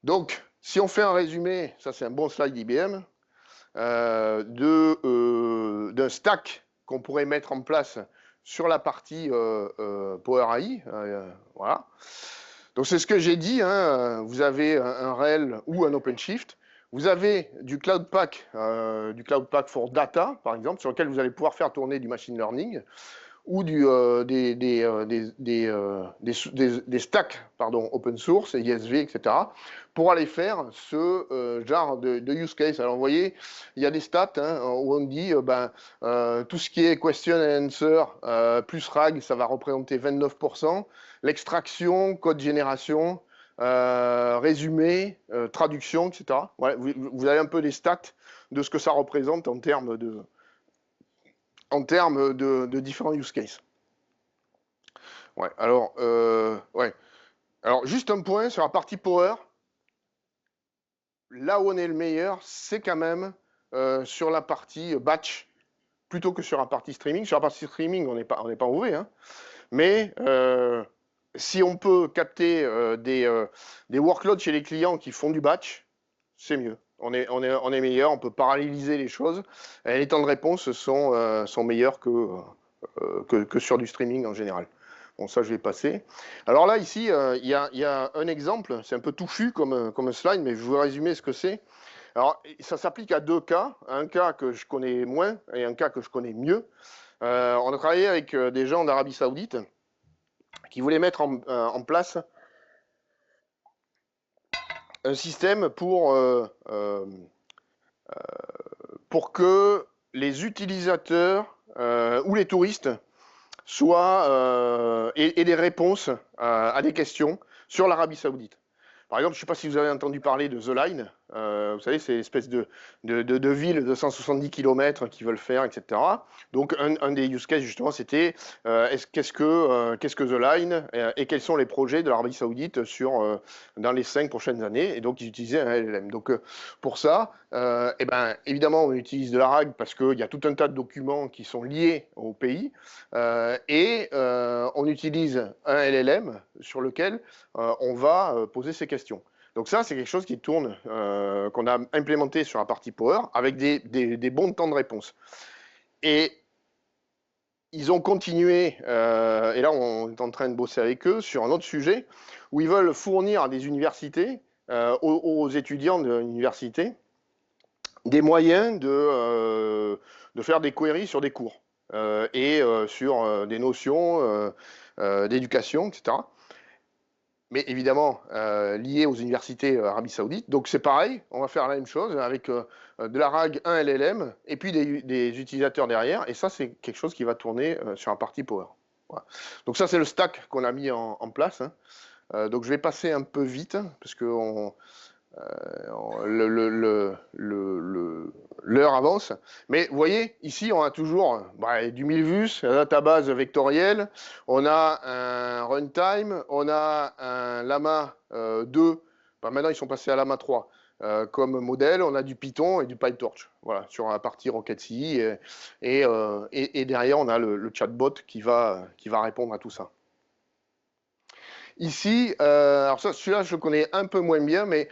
Donc, si on fait un résumé, ça c'est un bon slide IBM, d'un stack qu'on pourrait mettre en place sur la partie Power AI. Voilà. Donc, c'est ce que j'ai dit, hein, vous avez un RHEL ou un OpenShift. Vous avez du Cloud Pak for Data, par exemple, sur lequel vous allez pouvoir faire tourner du machine learning ou des stacks open source, ISV, etc., pour aller faire ce genre de use case. Alors, vous voyez, il y a des stats hein, où on dit tout ce qui est question and answer plus RAG, ça va représenter 29%. L'extraction, code génération, résumé, traduction, etc. Ouais, vous avez un peu des stats de ce que ça représente en termes de différents use cases. Ouais, alors, alors, juste un point sur la partie Power. Là où on est le meilleur, c'est quand même sur la partie batch, plutôt que sur la partie streaming. Sur la partie streaming, on n'est pas mauvais, hein. Mais si on peut capter des workloads chez les clients qui font du batch, c'est mieux. On est meilleur, on peut paralléliser les choses. Et les temps de réponse sont meilleurs que sur du streaming en général. Bon, ça, je vais passer. Alors là, ici, il y a un exemple. C'est un peu touffu comme slide, mais je vais vous résumer ce que c'est. Alors, ça s'applique à deux cas. Un cas que je connais moins et un cas que je connais mieux. On a travaillé avec des gens d'Arabie Saoudite qui voulaient mettre en place un système pour que les utilisateurs ou les touristes aient des réponses à des questions sur l'Arabie Saoudite. Par exemple, je ne sais pas si vous avez entendu parler de The Line. Vous savez, c'est une espèce de ville de 170 km qu'ils veulent faire, etc. Donc, un des use cases, justement, c'était qu'est-ce que The Line et quels sont les projets de l'Arabie Saoudite dans les 5 prochaines années. Et donc, ils utilisaient un LLM. Donc, pour ça, évidemment, on utilise de la RAG parce qu'il y a tout un tas de documents qui sont liés au pays. On utilise un LLM sur lequel on va poser ces questions. Donc ça, c'est quelque chose qui tourne, qu'on a implémenté sur la partie Power, avec des bons temps de réponse. Et ils ont continué, et là on est en train de bosser avec eux sur un autre sujet, où ils veulent fournir à des universités, aux étudiants de l'université, des moyens de faire des queries sur des cours, et sur des notions d'éducation, etc. Mais évidemment lié aux universités Arabie Saoudite. Donc c'est pareil, on va faire la même chose avec de la RAG, un LLM, et puis des utilisateurs derrière, et ça c'est quelque chose qui va tourner sur un partie Power. Voilà. Donc ça c'est le stack qu'on a mis en place. Hein. Donc je vais passer un peu vite, parce que l'heure avance. Mais vous voyez, ici, on a toujours du Milvus, la database vectorielle, on a un runtime, on a un Llama 2, maintenant ils sont passés à Llama 3 comme modèle, on a du Python et du PyTorch, voilà, sur la partie Rocket CI, et derrière, on a le chatbot qui va répondre à tout ça. Ici, alors ça, celui-là, je le connais un peu moins bien, mais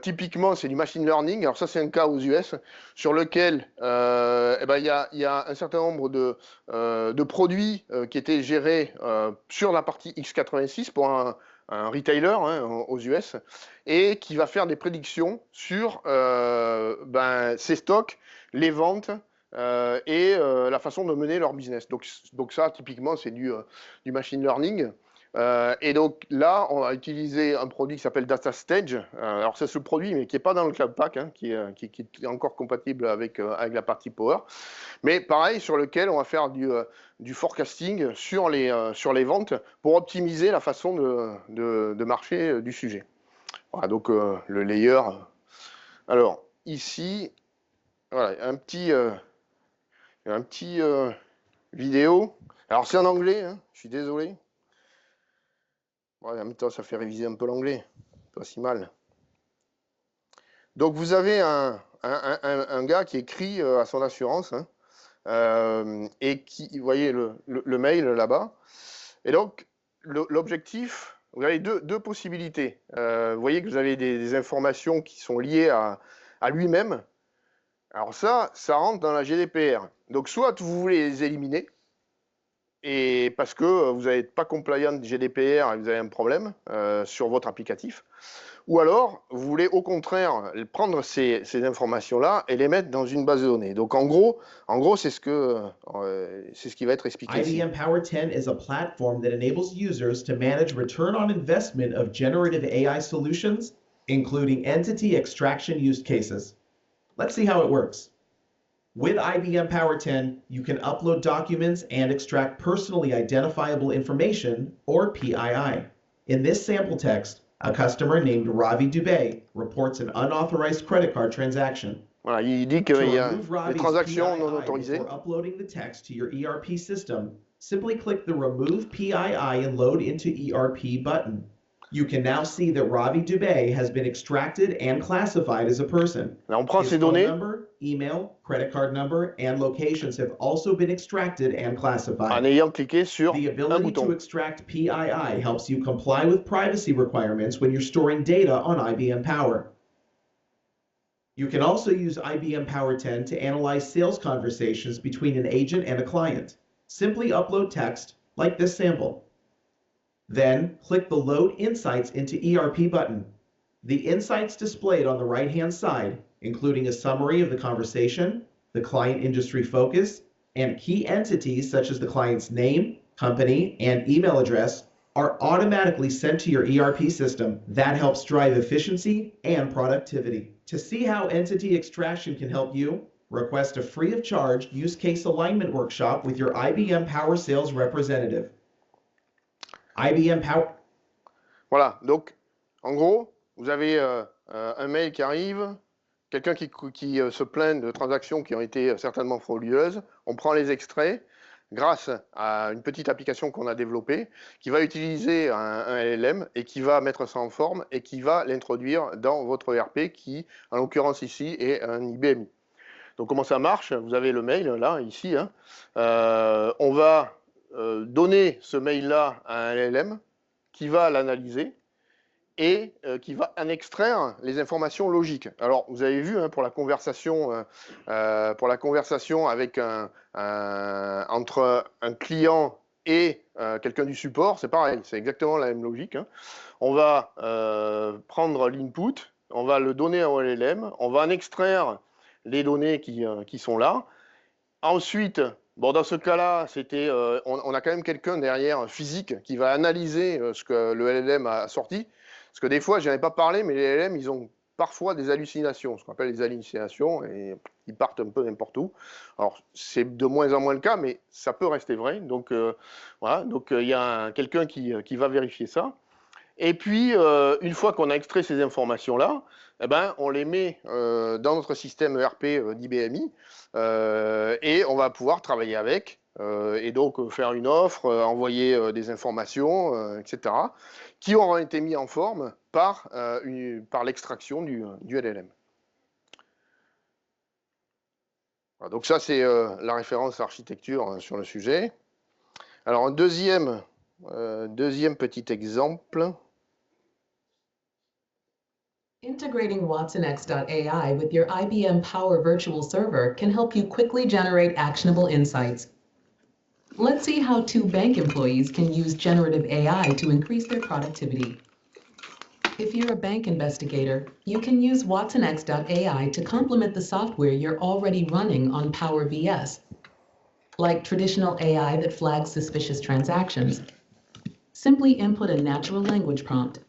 typiquement, c'est du machine learning. Alors ça, c'est un cas aux US sur lequel eh ben, il y a un certain nombre de produits qui étaient gérés sur la partie x86 pour un retailer hein, aux US et qui va faire des prédictions sur ben, ses stocks, les ventes et la façon de mener leur business. Donc ça, typiquement, c'est du machine learning. Et donc là, on a utilisé un produit qui s'appelle Data Stage. Alors c'est ce produit, mais qui n'est pas dans le Cloud Pak, hein, qui est encore compatible avec la partie Power. Mais pareil, sur lequel on va faire du forecasting sur les ventes pour optimiser la façon de marcher du sujet. Voilà, donc le layer. Alors ici, voilà, un petit vidéo. Alors c'est en anglais, hein, je suis désolé. Ouais, en même temps, ça fait réviser un peu l'anglais. Pas si mal. Donc, vous avez un gars qui écrit à son assurance hein, et qui, vous voyez le mail là-bas. Et donc, l'objectif, vous avez deux possibilités. Vous voyez que vous avez des informations qui sont liées à lui-même. Alors ça rentre dans la GDPR. Donc, soit vous voulez les éliminer, et parce que vous n'êtes pas compliant GDPR et vous avez un problème sur votre applicatif. Ou alors, vous voulez au contraire prendre ces informations-là et les mettre dans une base de données. Donc en gros c'est ce qui va être expliqué ici. IBM Power 10 is a platform that enables users to manage return on investment of generative AI solutions, including entity extraction use cases. Let's see how it works. With IBM Power 10, you can upload documents and extract personally identifiable information, or PII. In this sample text, a customer named Ravi Dubey reports an unauthorized credit card transaction. Voilà, il dit qu'il y a des transactions non autorisées. Before uploading the text to your ERP system, simply click the Remove PII and Load into ERP button. You can now see that Ravi Dubey has been extracted and classified as a person. Là, on prend His ces phone données. number, email, credit card number, and locations have also been extracted and classified. En ayant cliqué sur The un ability bouton. to extract PII helps you comply with privacy requirements when you're storing data on IBM Power. You can also use IBM Power 10 to analyze sales conversations between an agent and a client. Simply upload text, like this sample. Then, click the Load Insights into ERP button. The insights displayed on the right-hand side, including a summary of the conversation, the client industry focus, and key entities such as the client's name, company, and email address, are automatically sent to your ERP system. That helps drive efficiency and productivity. To see how entity extraction can help you, request a free of charge use case alignment workshop with your IBM Power Sales representative. IBM Power. Voilà, donc en gros, vous avez un mail qui arrive, quelqu'un qui se plaint de transactions qui ont été certainement frauduleuses. On prend les extraits grâce à une petite application qu'on a développée qui va utiliser un LLM et qui va mettre ça en forme et qui va l'introduire dans votre ERP qui, en l'occurrence ici, est un IBMI. Donc comment ça marche? Vous avez le mail là, ici. Hein. On va donner ce mail-là à un LLM qui va l'analyser et qui va en extraire les informations logiques. Alors, vous avez vu hein, pour la conversation avec entre un client et quelqu'un du support, c'est pareil, c'est exactement la même logique. Hein. On va prendre l'input, on va le donner au LLM, on va en extraire les données qui sont là. Ensuite, bon, dans ce cas-là, on a quand même quelqu'un derrière physique qui va analyser ce que le LLM a sorti. Parce que des fois, je n'en ai pas parlé, mais les LLM, ils ont parfois des hallucinations, ce qu'on appelle les hallucinations, et ils partent un peu n'importe où. Alors, c'est de moins en moins le cas, mais ça peut rester vrai. Donc, voilà. Donc, il y a quelqu'un qui va vérifier ça. Et puis, une fois qu'on a extrait ces informations-là, eh ben, on les met dans notre système ERP d'IBMI et on va pouvoir travailler avec et donc faire une offre, envoyer des informations, etc., qui auront été mis en forme par l'extraction du LLM. Voilà, donc ça, c'est la référence architecture sur le sujet. Alors, un deuxième Deuxième petit exemple. Integrating WatsonX.ai with your IBM Power Virtual Server can help you quickly generate actionable insights. Let's see how 2 bank employees can use generative AI to increase their productivity. If you're a bank investigator, you can use WatsonX.ai to complement the software you're already running on Power VS, like traditional AI that flags suspicious transactions. Simply input a natural language prompt.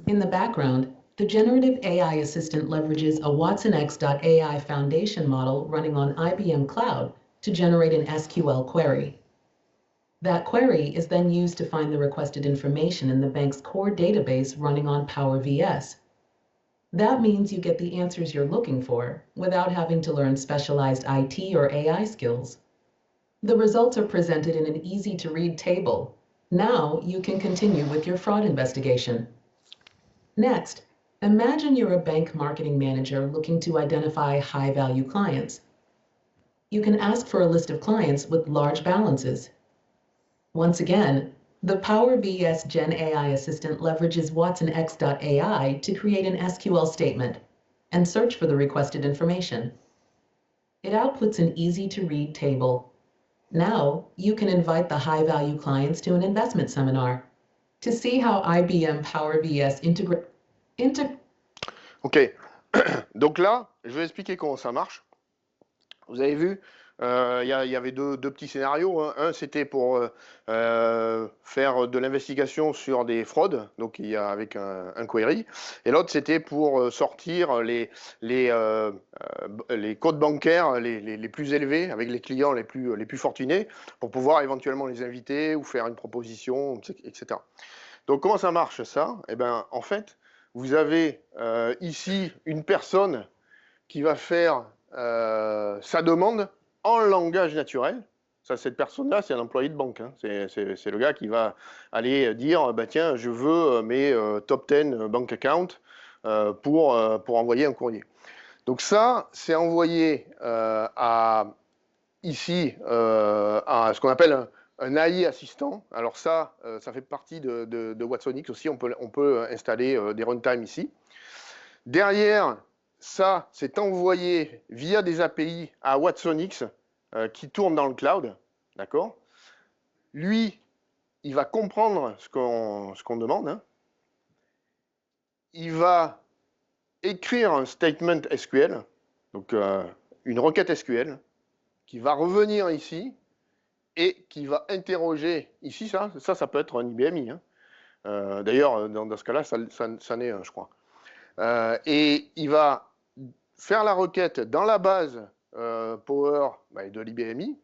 In the background, the generative AI assistant leverages a WatsonX.ai foundation model running on IBM Cloud to generate an SQL query. That query is then used to find the requested information in the bank's core database running on Power VS. That means you get the answers you're looking for without having to learn specialized IT or AI skills. The results are presented in an easy-to-read table. Now you can continue with your fraud investigation. Next, imagine you're a bank marketing manager looking to identify high-value clients. You can ask for a list of clients with large balances. Once again, the Power VS Gen AI assistant leverages WatsonX.ai to create an SQL statement and search for the requested information. It outputs an easy-to-read table. Now, you can invite the high-value clients to an investment seminar to see how IBM Power VS integrates. Ok, donc là, je vais expliquer comment ça marche. Vous avez vu, il y avait deux petits scénarios, hein. Un, c'était pour faire de l'investigation sur des fraudes, donc avec un query, et l'autre, c'était pour sortir les codes bancaires les plus élevés avec les clients les plus fortunés pour pouvoir éventuellement les inviter ou faire une proposition, etc. Donc, comment ça marche ça? Eh bien, en fait, vous avez ici une personne qui va faire sa demande en langage naturel. Ça, cette personne-là, c'est un employé de banque, hein. C'est le gars qui va aller dire, bah, tiens, je veux mes top 10 bank accounts pour envoyer un courrier. Donc ça, c'est envoyé ici à ce qu'on appelle un AI assistant. Alors ça, ça fait partie de WatsonX aussi. On peut installer des runtime ici. Derrière, ça, c'est envoyé via des API à WatsonX qui tourne dans le cloud, d'accord? Lui, il va comprendre ce qu'on demande, hein. Il va écrire un statement SQL, donc une requête SQL, qui va revenir ici et qui va interroger ici, ça peut être un IBMI, hein. D'ailleurs, dans ce cas-là, ça en est un, je crois. Et il va faire la requête dans la base Power de l'IBMI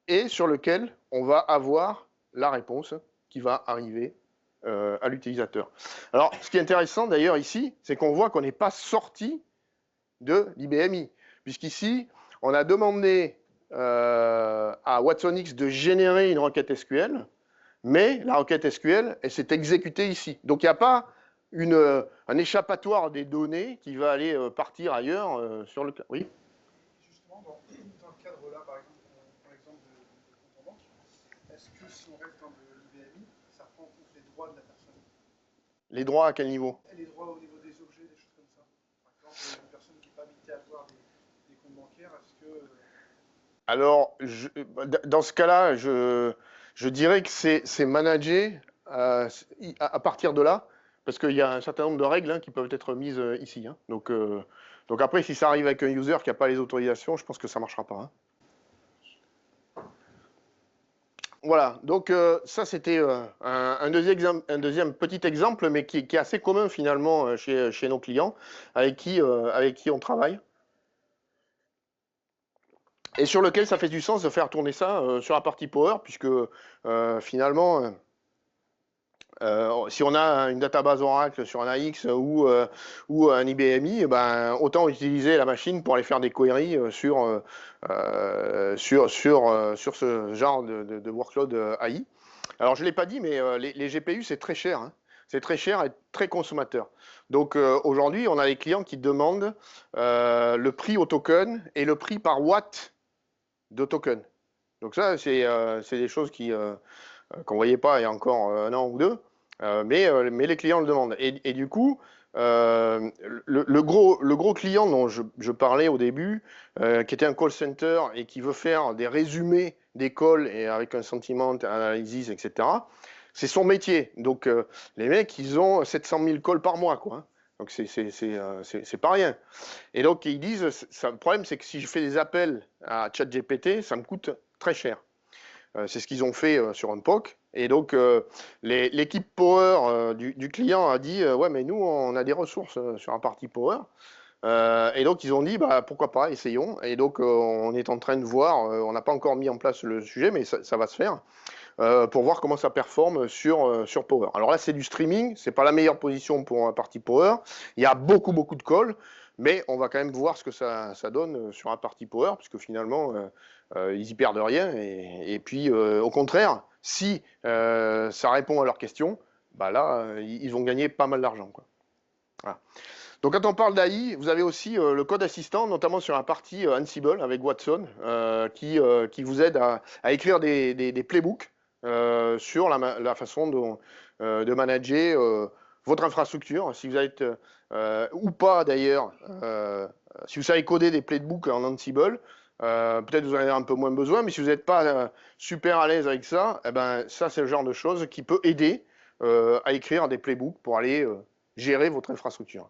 et sur lequel on va avoir la réponse qui va arriver à l'utilisateur. Alors, ce qui est intéressant d'ailleurs ici, c'est qu'on voit qu'on n'est pas sorti de l'IBMI, puisqu'ici, on a demandé à WatsonX de générer une requête SQL, mais la requête SQL, elle s'est exécutée ici. Donc, il n'y a pas un échappatoire des données qui va aller partir ailleurs sur le... Oui. Justement, dans le cadre là, par exemple, pour l'exemple de compte en banque, est-ce que si on reste dans l'IBMI, ça prend en compte les droits de la personne? Les droits à quel niveau? Les droits au niveau des objets, des choses comme ça. Par exemple, une personne qui n'est pas habilitée à avoir des comptes bancaires, est-ce que... Alors, dans ce cas-là, je dirais que c'est managé à partir de là, parce qu'il y a un certain nombre de règles, hein, qui peuvent être mises ici, hein. Donc après, si ça arrive avec un user qui n'a pas les autorisations, je pense que ça ne marchera pas, hein. Voilà, donc ça c'était un deuxième petit exemple, mais qui est assez commun finalement chez nos clients avec qui on travaille. Et sur lequel ça fait du sens de faire tourner ça sur la partie Power, puisque finalement, si on a une database Oracle sur un AX ou un IBMI, ben, autant utiliser la machine pour aller faire des queries sur ce genre de workload AI. Alors, je ne l'ai pas dit, mais les GPU, c'est très cher, hein. C'est très cher et très consommateur. Donc, aujourd'hui, on a des clients qui demandent le prix au token et le prix par watt de token. Donc ça, c'est des choses qui qu'on ne voyait pas il y a encore un an ou deux, mais les clients le demandent. Et du coup, le gros client dont je parlais au début, qui était un call center et qui veut faire des résumés des calls et avec un sentiment analysis, etc., c'est son métier. Donc, les mecs, ils ont 700 000 calls par mois, quoi. Donc, c'est pas rien. Et donc, ils disent, le problème, c'est que si je fais des appels à ChatGPT, ça me coûte très cher. C'est ce qu'ils ont fait sur un POC. Et donc, l'équipe Power du client a dit, ouais, mais nous, on a des ressources sur la partie Power. Et donc, ils ont dit, bah, pourquoi pas, essayons. Et donc, on est en train de voir, on n'a pas encore mis en place le sujet, mais ça va se faire, pour voir comment ça performe sur Power. Alors là, c'est du streaming, c'est pas la meilleure position pour la partie Power. Il y a beaucoup de calls, mais on va quand même voir ce que ça donne sur la partie Power, puisque finalement, ils y perdent rien. Et puis, au contraire, si ça répond à leurs questions, bah là, ils vont gagner pas mal d'argent, quoi. Voilà. Donc quand on parle d'AI, vous avez aussi le code assistant, notamment sur la partie Ansible avec Watson, qui vous aide à écrire des playbooks sur la façon de manager votre infrastructure. Si vous êtes, ou pas d'ailleurs, si vous savez coder des playbooks en Ansible, peut-être vous en avez un peu moins besoin, mais si vous n'êtes pas super à l'aise avec ça, eh ben, ça c'est le genre de choses qui peut aider à écrire des playbooks pour aller gérer votre infrastructure.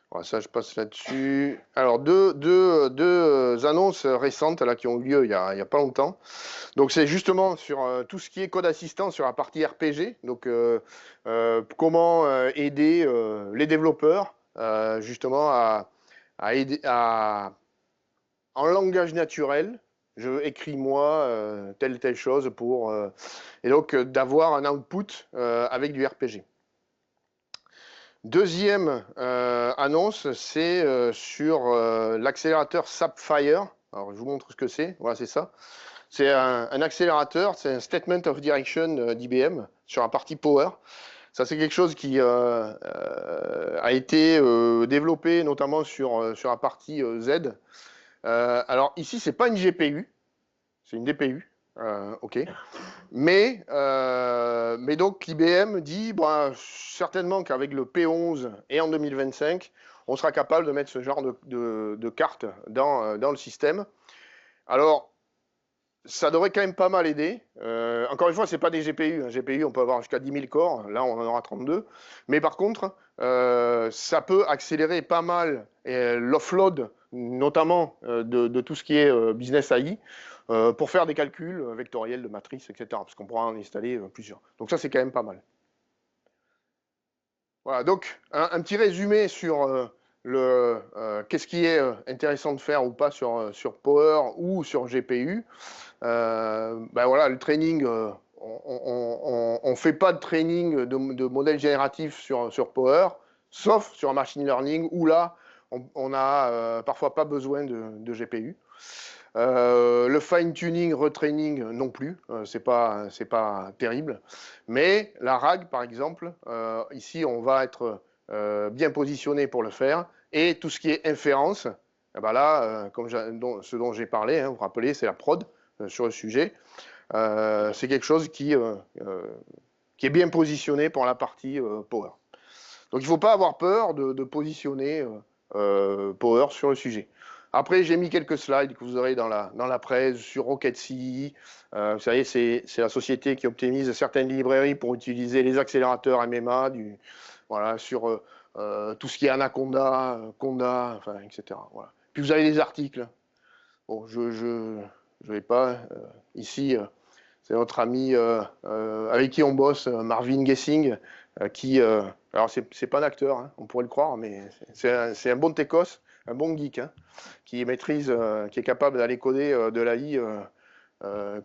Voilà, ça, je passe là-dessus. Alors, deux annonces récentes là, qui ont eu lieu il y a pas longtemps. Donc, c'est justement sur tout ce qui est code assistant sur la partie RPG. Donc, comment aider les développeurs justement à aider en langage naturel. Je écris moi telle chose pour et donc d'avoir un output avec du RPG. Deuxième annonce, c'est sur l'accélérateur Sapphire. Alors, je vous montre ce que c'est. Voilà, c'est ça. C'est un accélérateur, c'est un Statement of Direction d'IBM sur la partie Power. Ça, c'est quelque chose qui a été développé notamment sur la partie Z. Alors, ici, c'est pas une GPU, c'est une DPU. OK. Mais donc l'IBM dit bah, certainement qu'avec le P11 et en 2025, on sera capable de mettre ce genre de cartes dans le système. Alors, ça devrait quand même pas mal aider. Encore une fois, ce n'est pas des GPU. Un GPU, on peut avoir jusqu'à 10 000 corps. Là, on en aura 32. Mais par contre, ça peut accélérer pas mal l'offload, notamment de tout ce qui est business AI, pour faire des calculs vectoriels de matrices, etc. Parce qu'on pourra en installer plusieurs. Donc ça, c'est quand même pas mal. Voilà, donc un petit résumé sur qu'est-ce qui est intéressant de faire ou pas sur Power ou sur GPU. Ben voilà, le training, on ne fait pas de training de modèle génératif sur Power, sauf sur machine learning, où là, on a parfois pas besoin de GPU. Le fine-tuning, retraining non plus, c'est pas terrible. Mais la RAG, par exemple, ici, on va être bien positionné pour le faire. Et tout ce qui est inférence, eh ben là, comme ce dont j'ai parlé, hein, vous vous rappelez, c'est la prod sur le sujet. C'est quelque chose qui est bien positionné pour la partie Power. Donc il ne faut pas avoir peur de positionner Power sur le sujet. Après, j'ai mis quelques slides que vous aurez dans la presse sur RocketCI. Vous savez, c'est la société qui optimise certaines librairies pour utiliser les accélérateurs MMA, voilà, sur tout ce qui est Anaconda, Conda, enfin, etc. Voilà. Puis vous avez des articles. Bon, je vais pas. Ici, c'est notre ami avec qui on bosse, Marvin Gessing, qui. Alors, c'est pas un acteur, hein, on pourrait le croire, mais c'est un bon techos, un bon geek, hein, qui maîtrise, qui est capable d'aller coder de l'AI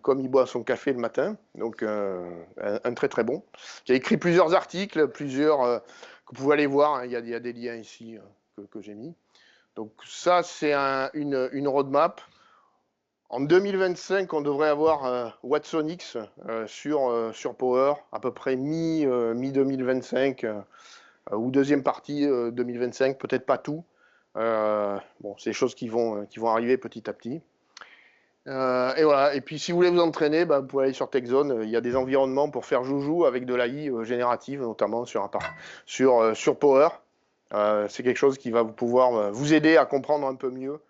comme il boit son café le matin. Donc, un très bon. Qui a écrit plusieurs articles, que vous pouvez aller voir, hein, il y a des liens ici que j'ai mis. Donc, ça, c'est une roadmap. En 2025, on devrait avoir Watson X sur Power, à peu près mi-2025 ou deuxième partie 2025, peut-être pas tout. Bon, c'est des choses qui vont arriver petit à petit. Et voilà. Et puis, si vous voulez vous entraîner, bah, vous pouvez aller sur TechZone. Il y a des environnements pour faire joujou avec de l'AI générative, notamment sur Power. C'est quelque chose qui va pouvoir vous aider à comprendre un peu mieux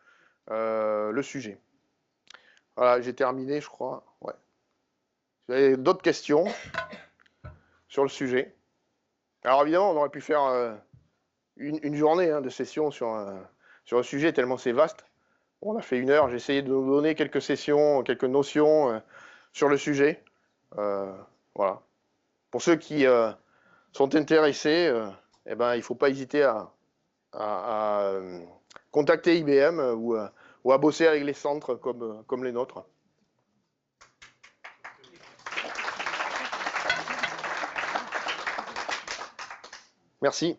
le sujet. Voilà, j'ai terminé, je crois. Ouais. Vous avez d'autres questions sur le sujet? Alors, évidemment, on aurait pu faire une journée de session sur le sujet, tellement c'est vaste. On a fait 1 heure, j'ai essayé de vous donner quelques sessions, quelques notions sur le sujet. Voilà. Pour ceux qui sont intéressés, eh ben, il ne faut pas hésiter à contacter IBM ou à bosser avec les centres comme les nôtres. Merci.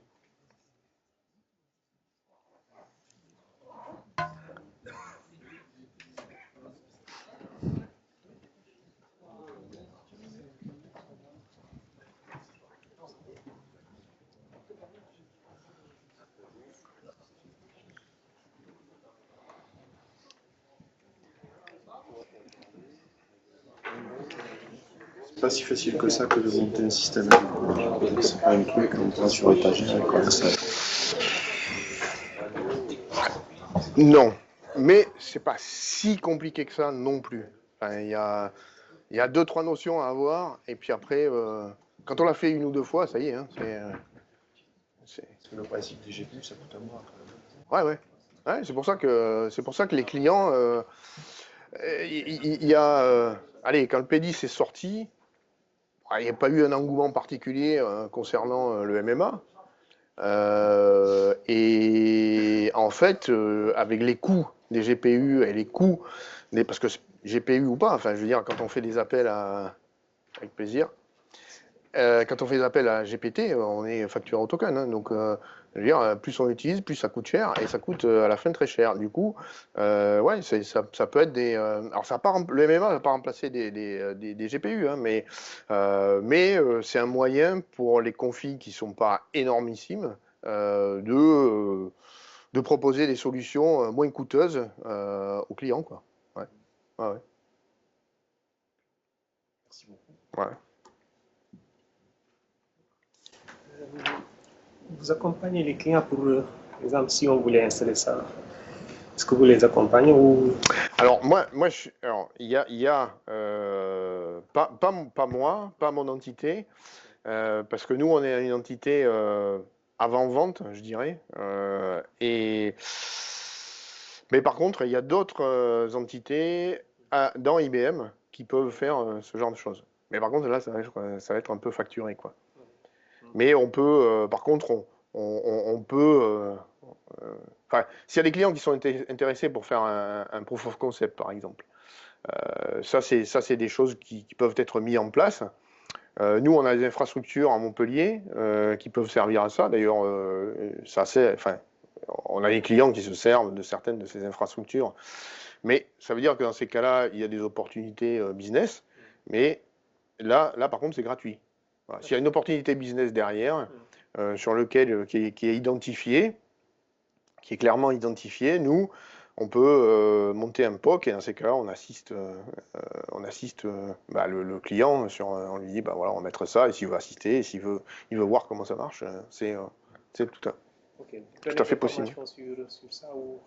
C'est pas si facile que ça que de monter un système. C'est pas un truc qu'on prend sur étagère et comme ça. Non, mais c'est pas si compliqué que ça non plus. Enfin, il y a 2-3 notions à avoir, et puis après, quand on l'a fait 1 ou 2 fois, ça y est. Hein, C'est le principe des GPU, ça coûte un mois. Ouais. Ouais, c'est pour ça que les clients, il y a, allez, quand le P10 est sorti, il n'y a pas eu un engouement particulier concernant le MMA. Et en fait, avec les coûts des GPU et les coûts parce que GPU ou pas, enfin, je veux dire, quand on fait des appels avec plaisir, quand on fait des appels à GPT, on est facturé au token. Hein, donc, je veux dire, plus on utilise, plus ça coûte cher et ça coûte à la fin très cher. Du coup, ouais, ça peut être des. Alors, le MMA ne va pas remplacer des GPU, hein, mais c'est un moyen pour les configs qui ne sont pas énormissimes de proposer des solutions moins coûteuses aux clients, quoi. Ouais. Ouais. Merci beaucoup. Ouais. Vous accompagnez les clients pour exemple, si on voulait installer ça, est-ce que vous les accompagnez ou... Alors, il y a pas moi, pas mon entité, parce que nous, on est une entité avant-vente, je dirais. Mais par contre, il y a d'autres entités dans IBM qui peuvent faire ce genre de choses. Mais par contre, là, ça va être un peu facturé, quoi. Mais on peut, par contre, on peut. Enfin, s'il y a des clients qui sont intéressés pour faire un proof of concept, par exemple, ça, c'est des choses qui peuvent être mises en place. Nous, on a des infrastructures à Montpellier qui peuvent servir à ça. D'ailleurs, on a des clients qui se servent de certaines de ces infrastructures. Mais ça veut dire que dans ces cas-là, il y a des opportunités business. Mais là, par contre, c'est gratuit. Voilà. S'il y a une opportunité business derrière, sur lequel qui est identifié, qui est clairement identifié, nous, on peut monter un POC et dans ces cas-là, on assiste le client on lui dit bah voilà, on va mettre ça et s'il veut assister, et il veut voir comment ça marche, c'est tout à fait possible. Sur ça ou...